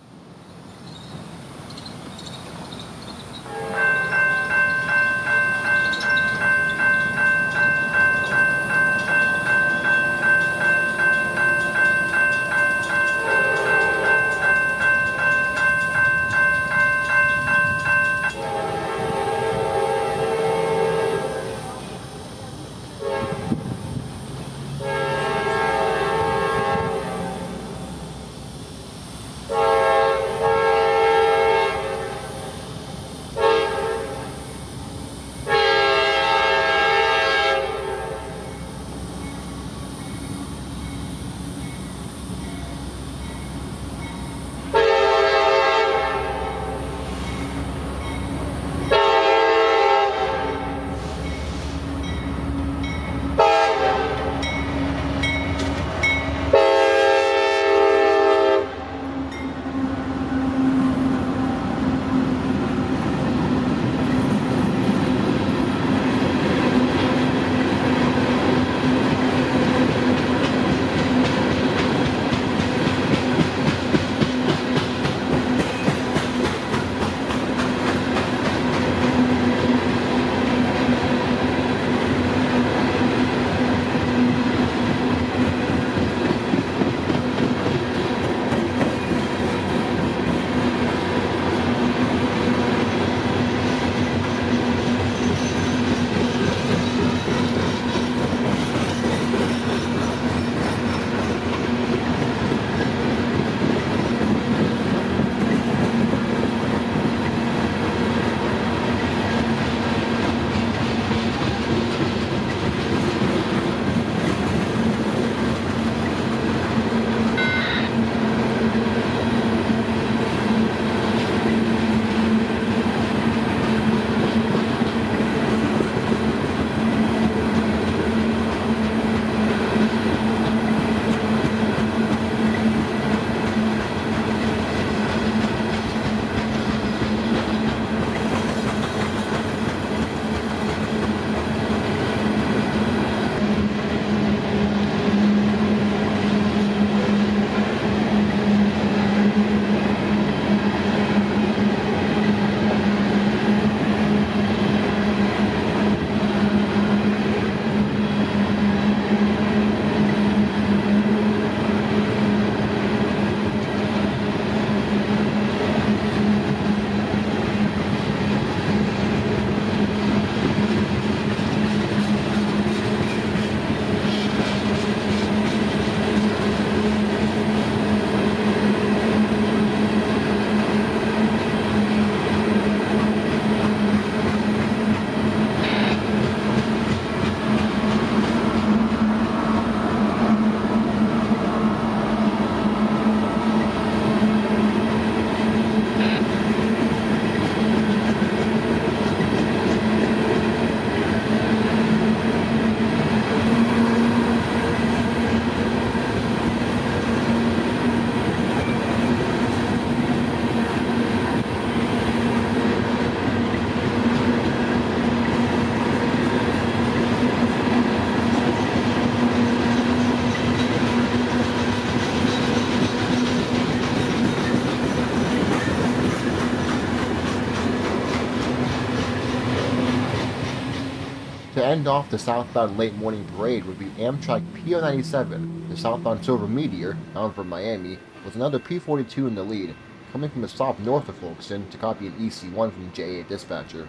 To end off the southbound late morning parade would be Amtrak PO97, the southbound Silver Meteor, bound for Miami, with another P42 in the lead, coming from a stop north of Folkston to copy an EC1 from the JA dispatcher.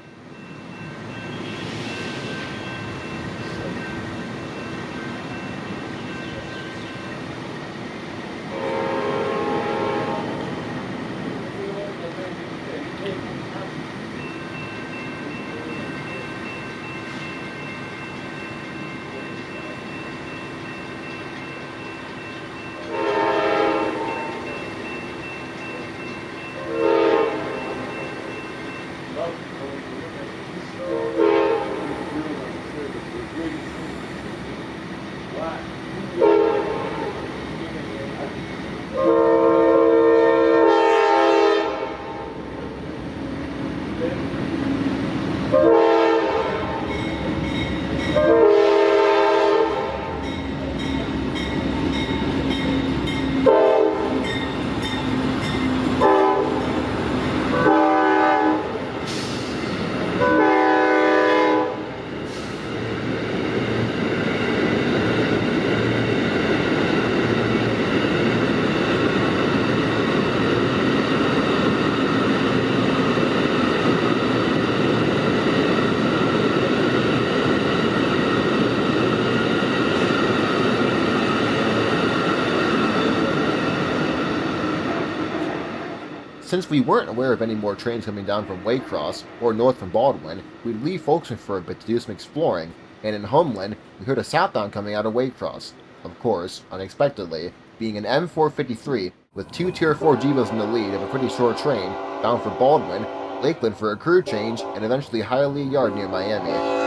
since we weren't aware of any more trains coming down from Waycross or north from Baldwin, we'd leave Folkston for a bit to do some exploring, and in Homeland, we heard a southbound coming out of Waycross. Of course, unexpectedly, being an M453 with 2 Tier 4 Jevos in the lead of a pretty short train bound for Baldwin, Lakeland for a crew change, and eventually Hialeah Yard near Miami.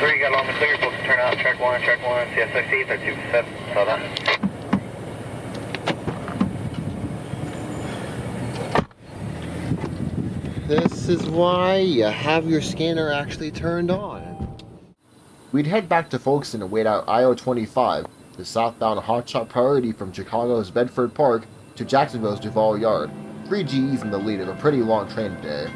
3, got long and clear, supposed to turn out, track 1, CSXC, 3257, saw that. This is why you have your scanner actually turned on. We'd head back to Folkston and wait out IO-25, the southbound hotshot priority from Chicago's Bedford Park to Jacksonville's Duval Yard, 3 GEs in the lead of a pretty long train today.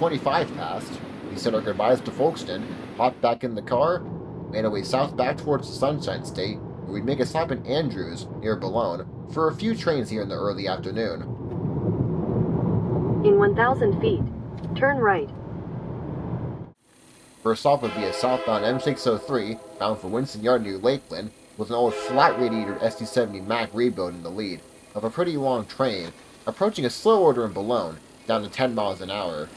6:25 passed, we said our goodbyes to Folkston, hopped back in the car, made our way south back towards the Sunshine State, where we'd make a stop in Andrews, near Boulogne, for a few trains here in the early afternoon. In 1,000 feet, turn right. First stop would be a southbound M603, bound for Winston Yard near Lakeland, with an old flat-radiator SD70 Mac rebuild in the lead, of a pretty long train, approaching a slow order in Boulogne, down to 10 miles an hour.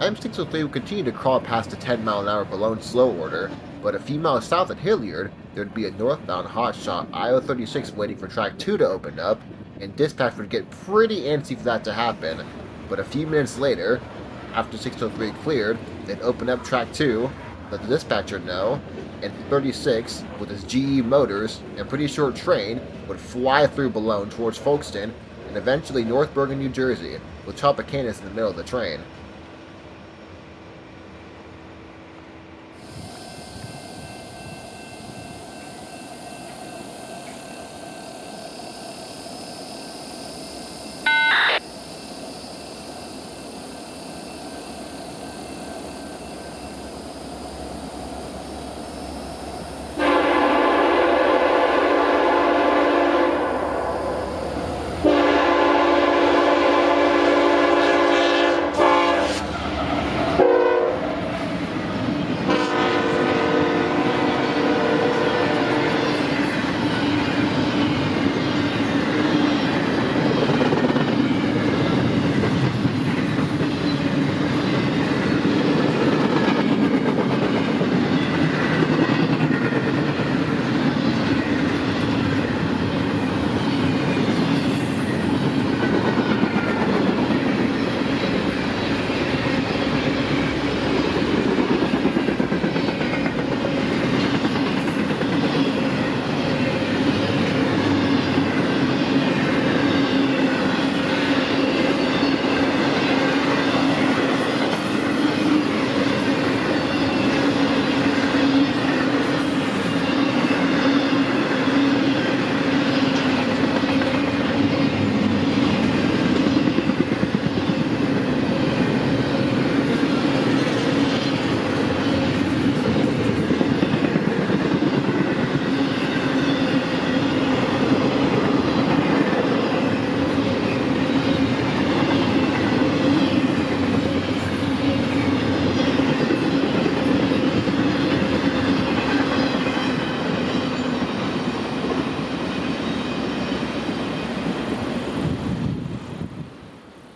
M603 would continue to crawl past the 10-mile-an-hour Boulogne slow order, but a few miles south at Hilliard, there would be a northbound hotshot IO36 waiting for track 2 to open up, and dispatch would get pretty antsy for that to happen. But a few minutes later, after 603 cleared, they'd open up track 2, let the dispatcher know, and 36, with his GE motors and pretty short train, would fly through Boulogne towards Folkston, and eventually North Bergen, New Jersey, with Tropicanus in the middle of the train.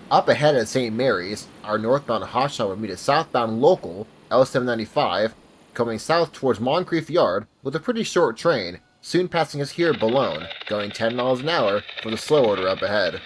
Up ahead at St. Mary's, our northbound hotshot would meet a southbound local, L795, coming south towards Moncrief Yard with a pretty short train, soon passing us here at Boulogne, going 10 miles an hour for the slow order up ahead.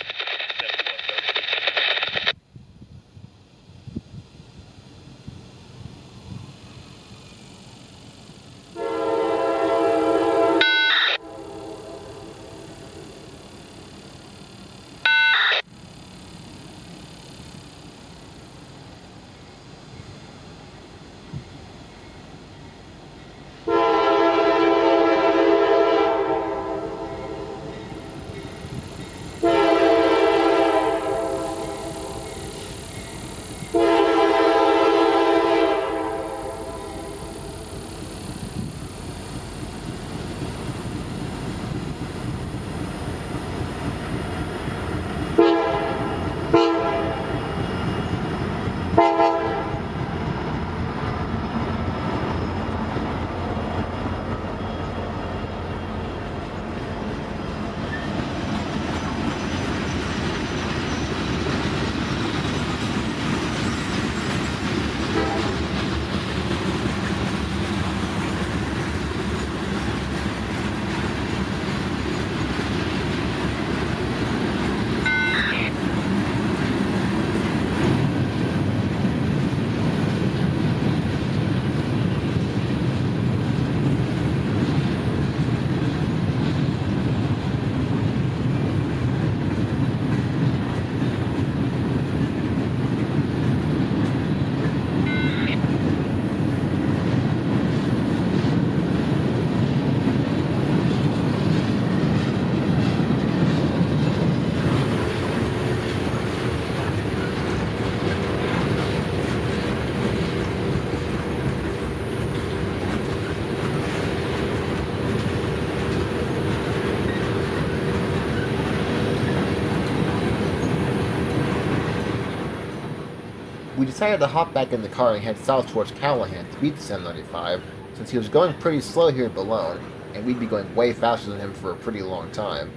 we decided to hop back in the car and head south towards Callahan to beat the 795, since he was going pretty slow here at Boulogne, and we'd be going way faster than him for a pretty long time.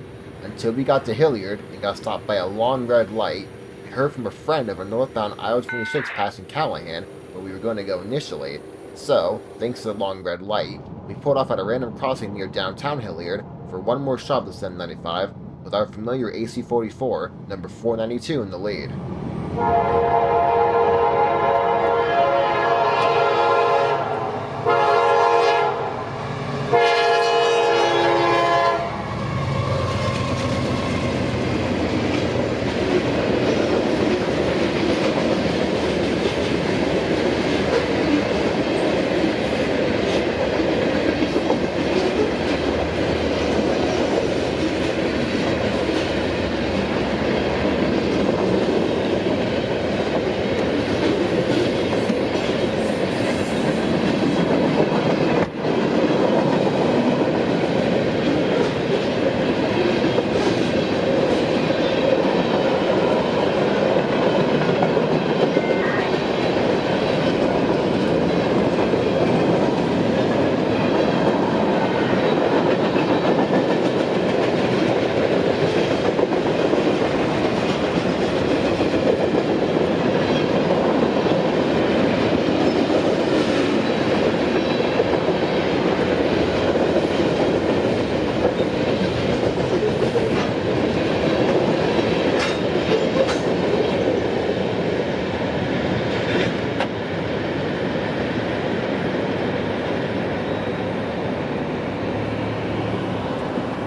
Until we got to Hilliard and got stopped by a long red light, and heard from a friend of a northbound I-26 passing Callahan, where we were going to go initially. So, thanks to the long red light, we pulled off at a random crossing near downtown Hilliard for one more shot of the 795, with our familiar AC-44, number 492, in the lead.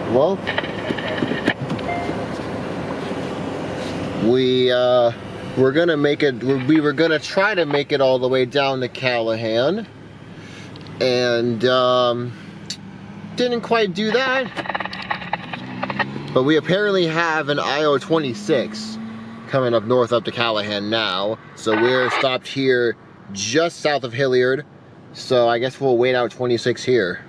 Well, we're gonna make it. We were gonna try to make it all the way down to Callahan, and didn't quite do that. But we apparently have an IO-26 coming up north up to Callahan now, so we're stopped here just south of Hilliard. So I guess we'll wait out 26 here.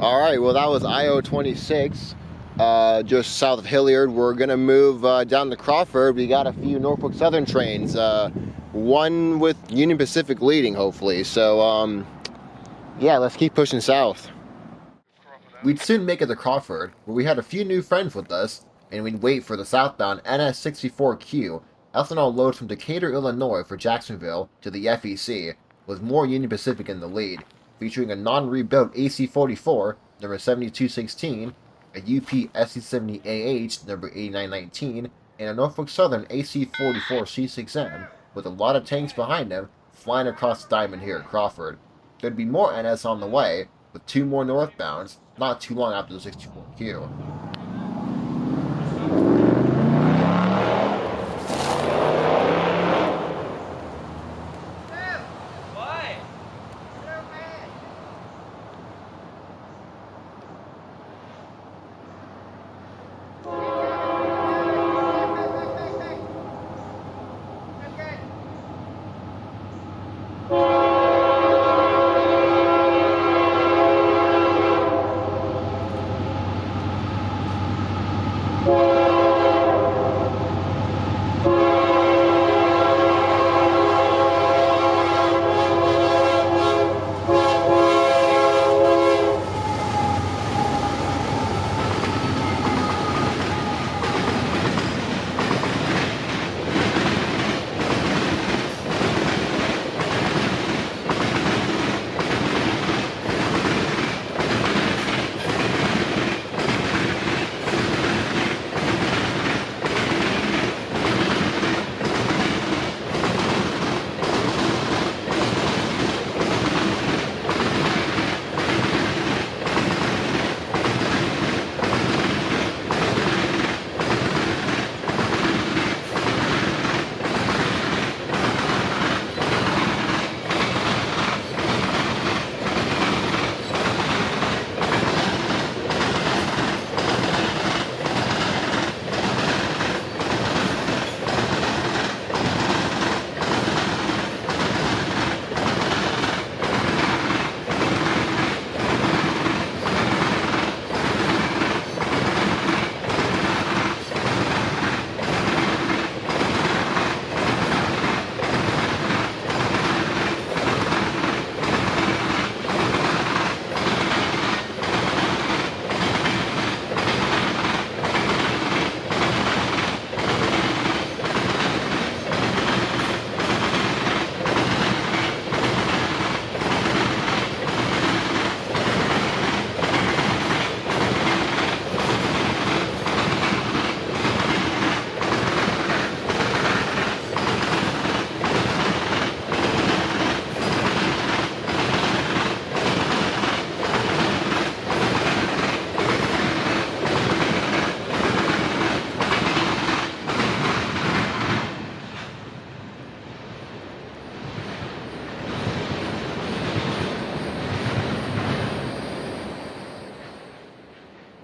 Alright, well that was IO-26, just south of Hilliard. We're gonna move down to Crawford. We got a few Norfolk Southern trains, one with Union Pacific leading, hopefully. So, yeah, let's keep pushing south. We'd soon make it to Crawford, where we had a few new friends with us, and we'd wait for the southbound NS-64Q, ethanol load from Decatur, Illinois for Jacksonville to the FEC, with more Union Pacific in the lead, featuring a non-rebuilt AC-44, number 7216, a UP SC-70AH, number 8919, and a Norfolk Southern AC-44 C6M, with a lot of tanks behind them, flying across the diamond here at Crawford. There'd be more NS on the way, with 2 more northbounds, not too long after the 64Q.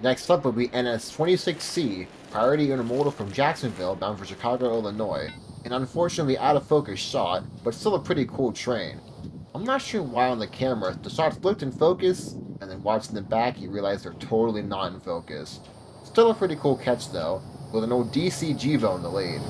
Next up will be NS-26C, Priority Intermodal from Jacksonville bound for Chicago, Illinois. An unfortunately out of focus shot, but still a pretty cool train. I'm not sure why on the camera, the shots looked in focus, and then watching them back you realize they're totally not in focus. Still a pretty cool catch though, with an old DC Gevo in the lead.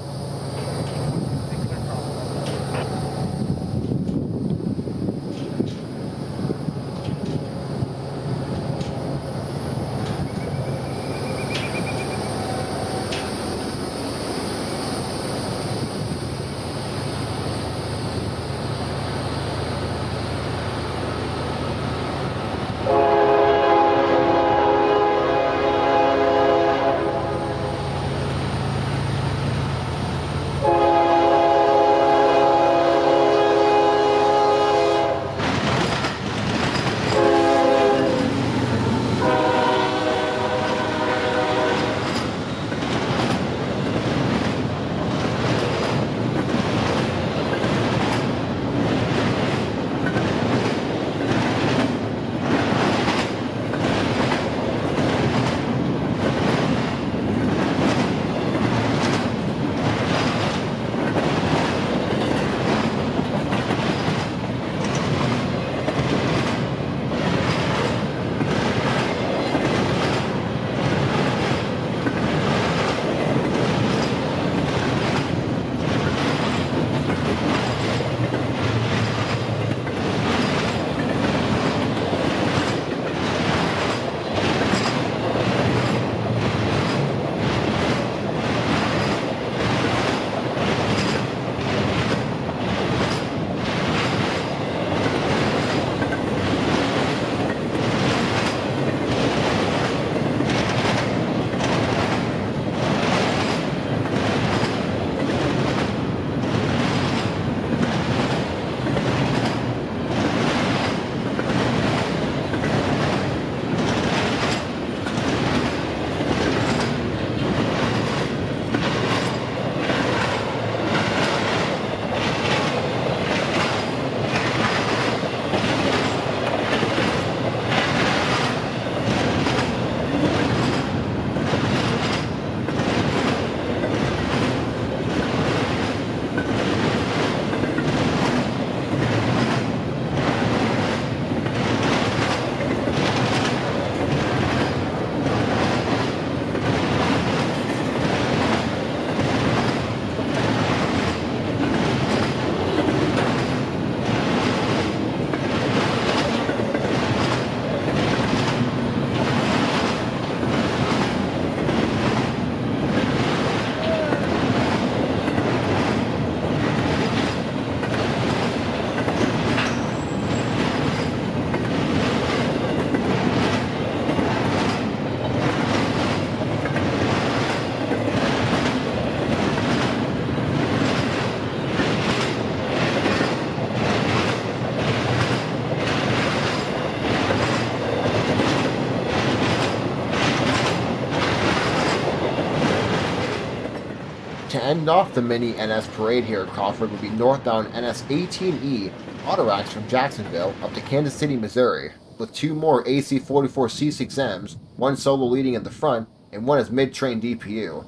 end off the mini NS parade here at Crawford would be northbound NS 18E autoracks from Jacksonville up to Kansas City, Missouri, with 2 more AC-44 C6Ms, 1 solo leading at the front, and 1 as mid-train DPU.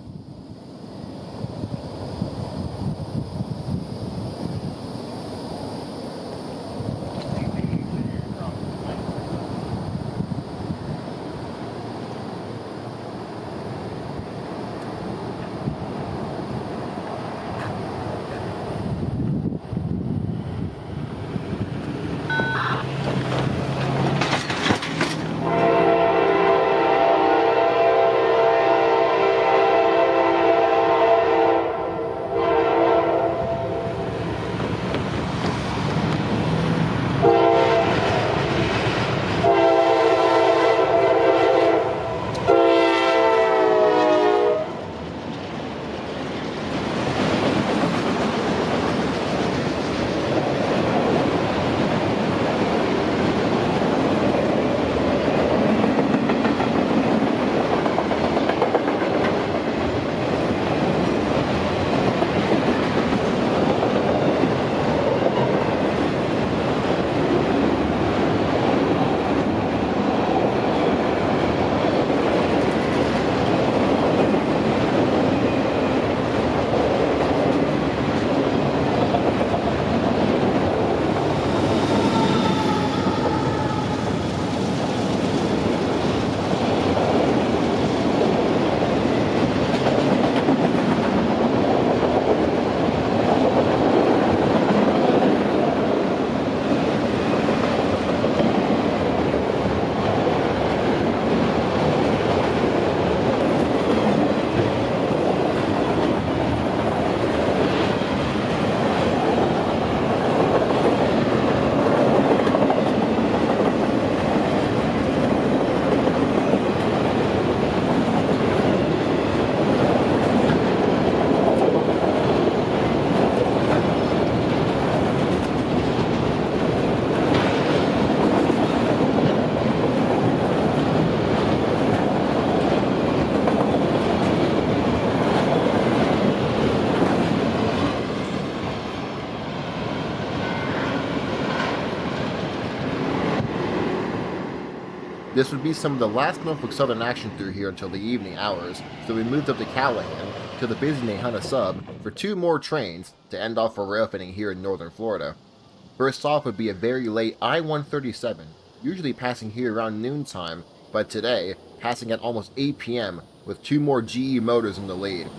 This would be some of the last Norfolk Southern action through here until the evening hours, so we moved up to Callahan, to the busy Nahana sub, for 2 more trains to end off our railfanning here in northern Florida. First off would be a very late I-137, usually passing here around noontime, but today, passing at almost 8 p.m. with 2 more GE motors in the lead.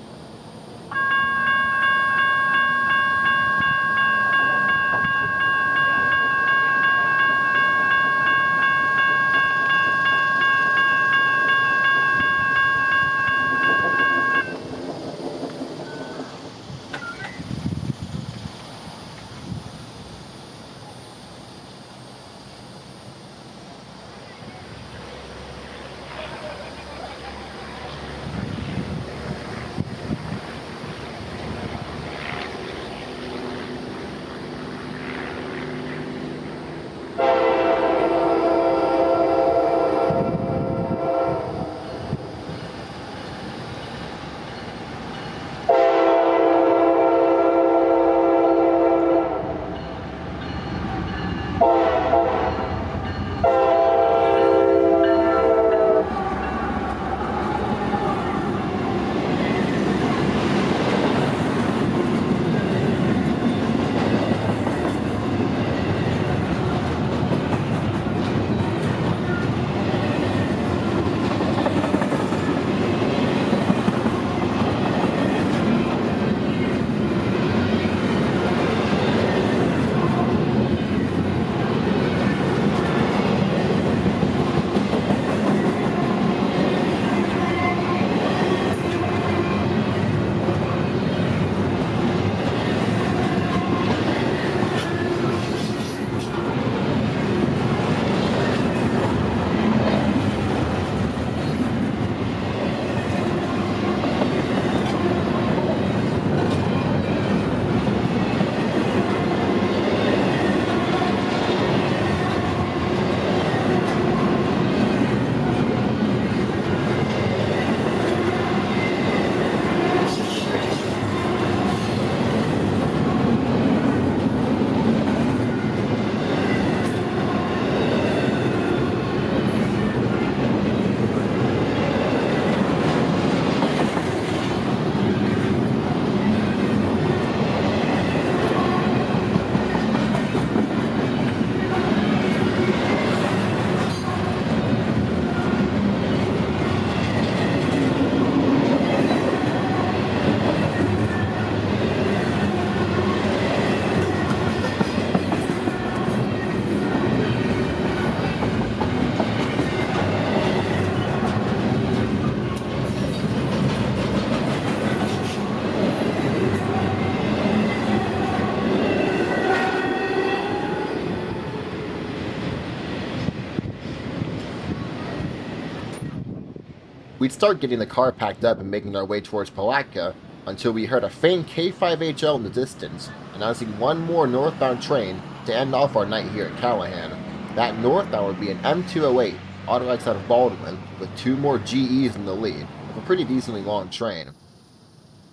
We'd start getting the car packed up and making our way towards Palatka until we heard a faint K5HL in the distance, announcing one more northbound train to end off our night here at Callahan. That northbound would be an M208, automatic out of Baldwin, with 2 more GEs in the lead, of a pretty decently long train.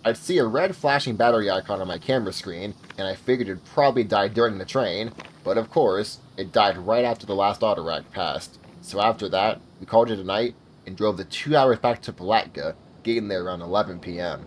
I'd see a red flashing battery icon on my camera screen, and I figured it'd probably die during the train, but of course, it died right after the last autorack passed. So after that, we called it a night and drove the 2 hours back to Palatka, getting there around 11 p.m.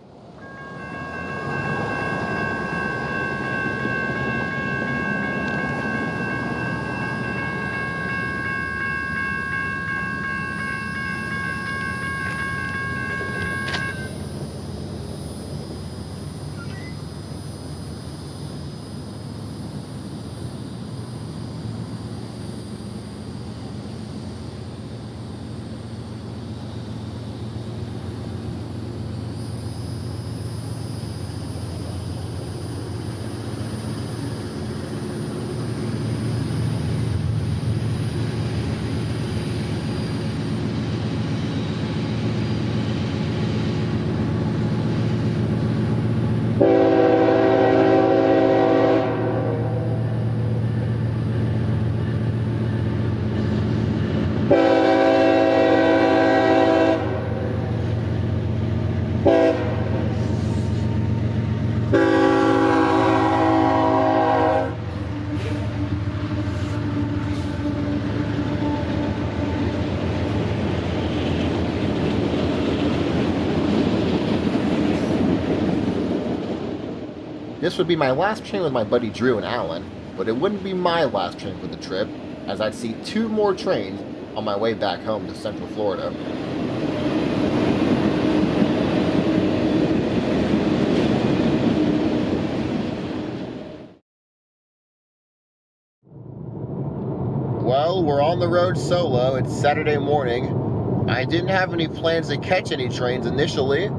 This would be my last train with my buddy Drew and Alan, but it wouldn't be my last train for the trip, as I'd see 2 more trains on my way back home to Central Florida. Well, we're on the road solo. It's Saturday morning. I didn't have any plans to catch any trains initially,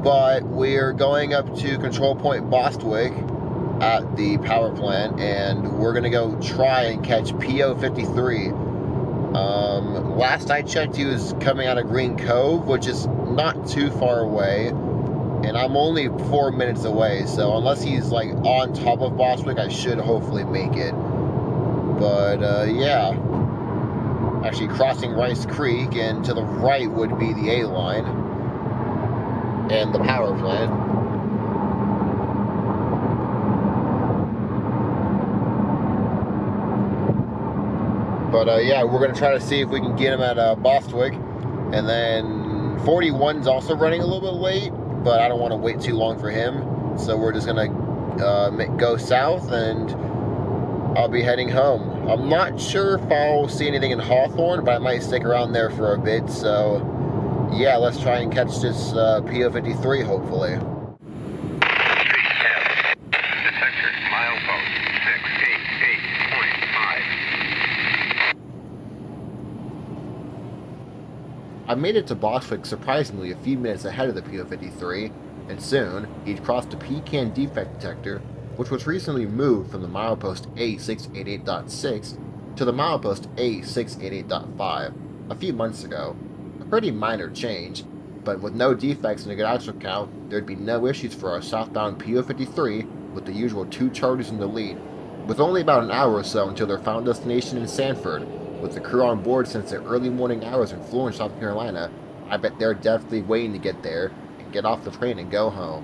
but we're going up to Control Point Bostwick at the power plant, and we're going to go try and catch PO53. Last I checked, he was coming out of Green Cove, which is not too far away, and I'm only 4 minutes away, so unless he's like on top of Bostwick, I should hopefully make it. But yeah, actually crossing Rice Creek, and to the right would be the A-line and the power plant. But yeah, we're going to try to see if we can get him at Bostwick. And then 41's also running a little bit late, but I don't want to wait too long for him. So we're just going to go south, and I'll be heading home. I'm not sure if I'll see anything in Hawthorne, but I might stick around there for a bit. So yeah, let's try and catch this PO53, hopefully. Detector, milepost 688.5. I made it to Bostwick surprisingly a few minutes ahead of the PO53, and soon he'd crossed the pecan defect detector, which was recently moved from the milepost A688.6 to the milepost A688.5 a few months ago. Pretty minor change, but with no defects and a good axle count, there'd be no issues for our southbound PO53 with the usual 2 chargers in the lead. With only about an hour or so until their final destination in Sanford, with the crew on board since their early morning hours in Florence, South Carolina, I bet they're definitely waiting to get there and get off the train and go home.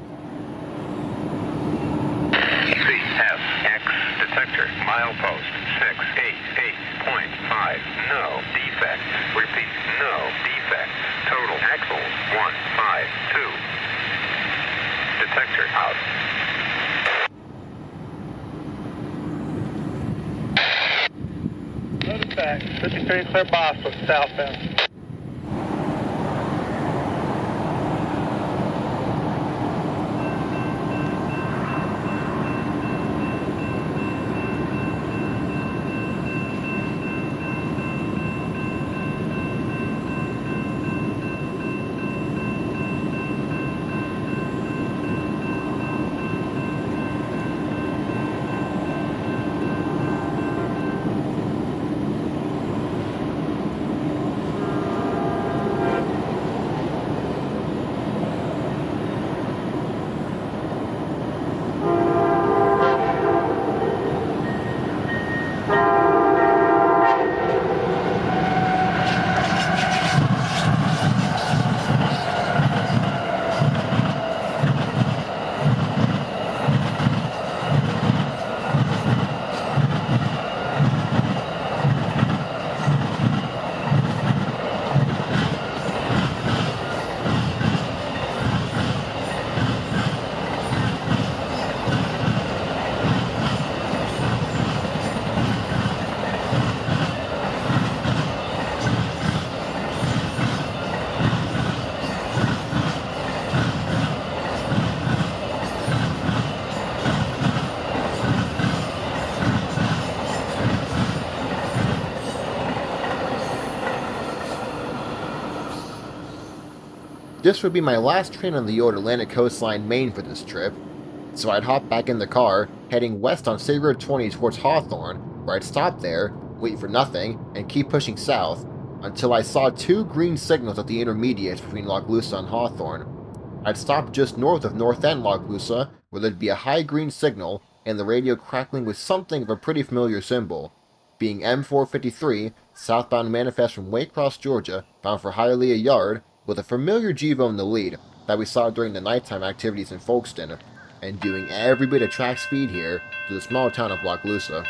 CFX detector, milepost 688.5, no defect. Repeat, no defect. Total axle 152. Detector out. Notice back, 53 clear Boston, southbound. this would be my last train on the old Atlantic Coastline Maine for this trip, so I'd hop back in the car, heading west on State Road 20 towards Hawthorne, where I'd stop there, wait for nothing, and keep pushing south, until I saw 2 green signals at the intermediates between Lochlusa and Hawthorne. I'd stop just north of North End Lochlusa, where there'd be a high green signal, and the radio crackling with something of a pretty familiar symbol, being M453, southbound manifest from Waycross, Georgia, bound for Hialeah Yard, with a familiar GEVO in the lead that we saw during the nighttime activities in Folkston, and doing every bit of track speed here to the small town of Lochlusa.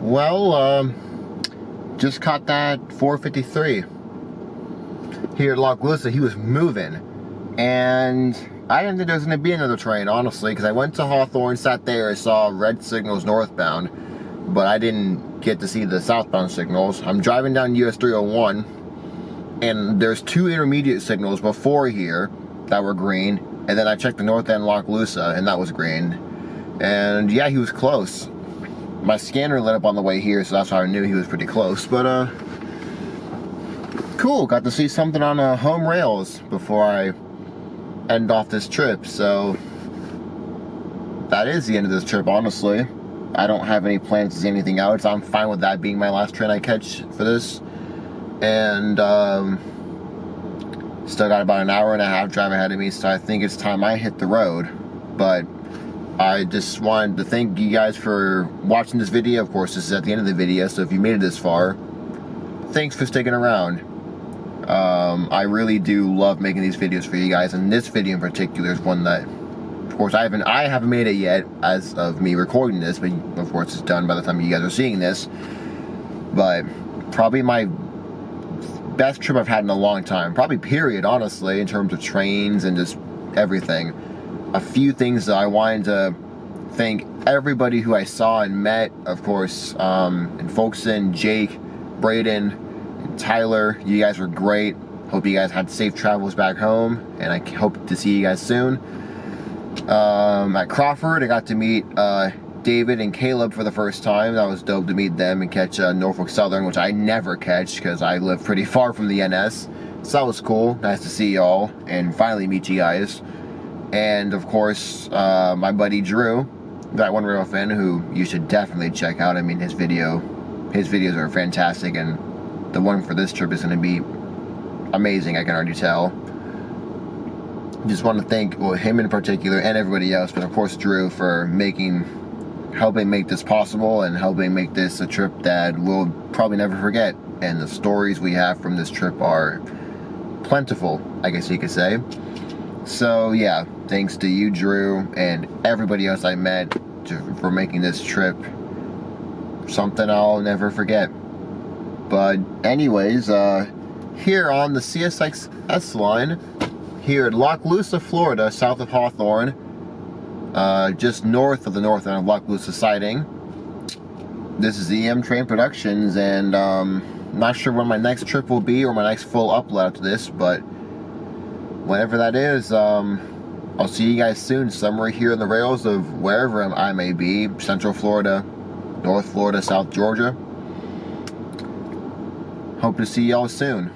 Well, just caught that 453 here at Lochlusa. He was moving, and I didn't think there was going to be another train, honestly, because I went to Hawthorne, sat there, I saw red signals northbound, but I didn't get to see the southbound signals. I'm driving down US 301, and there's 2 intermediate signals before here that were green, and then I checked the north end Lochlusa, and that was green. And yeah, he was close. My scanner lit up on the way here, so that's how I knew he was pretty close. But cool, got to see something on home rails before I end off this trip. So that is the end of this trip, honestly. I don't have any plans to see anything else. I'm fine with that being my last train I catch for this. And still got about an hour and a half drive ahead of me, so I think it's time I hit the road. But I just wanted to thank you guys for watching this video. Of course, this is at the end of the video, so if you made it this far, thanks for sticking around. I really do love making these videos for you guys, and this video in particular is one that, of course, I haven't made it yet as of me recording this, but of course it's done by the time you guys are seeing this. But probably my best trip I've had in a long time, probably period, honestly, in terms of trains and just everything. A few things that I wanted to thank everybody who I saw and met, of course, in Folkston, Jake, Braden, and Tyler. You guys were great. Hope you guys had safe travels back home, and I hope to see you guys soon. At Crawford, I got to meet David and Caleb for the first time. That was dope to meet them and catch Norfolk Southern, which I never catch because I live pretty far from the NS. So that was cool. Nice to see y'all and finally meet you guys. And of course, my buddy Drew, that one Railfanning, who you should definitely check out. I mean, his videos are fantastic, and the one for this trip is going to be amazing, I can already tell. Just want to thank him in particular and everybody else, but of course Drew for helping make this possible and helping make this a trip that we'll probably never forget. And the stories we have from this trip are plentiful, I guess you could say. So yeah, thanks to you, Drew, and everybody else I met for making this trip something I'll never forget. But anyways, here on the CSX line, here at Lochlusa, Florida, south of Hawthorne, just north of the north end of Lochlusa siding, this is EM Train Productions, and not sure when my next trip will be or my next full upload after this, but whenever that is, I'll see you guys soon, somewhere here in the rails of wherever I may be, Central Florida, North Florida, South Georgia. Hope to see y'all soon.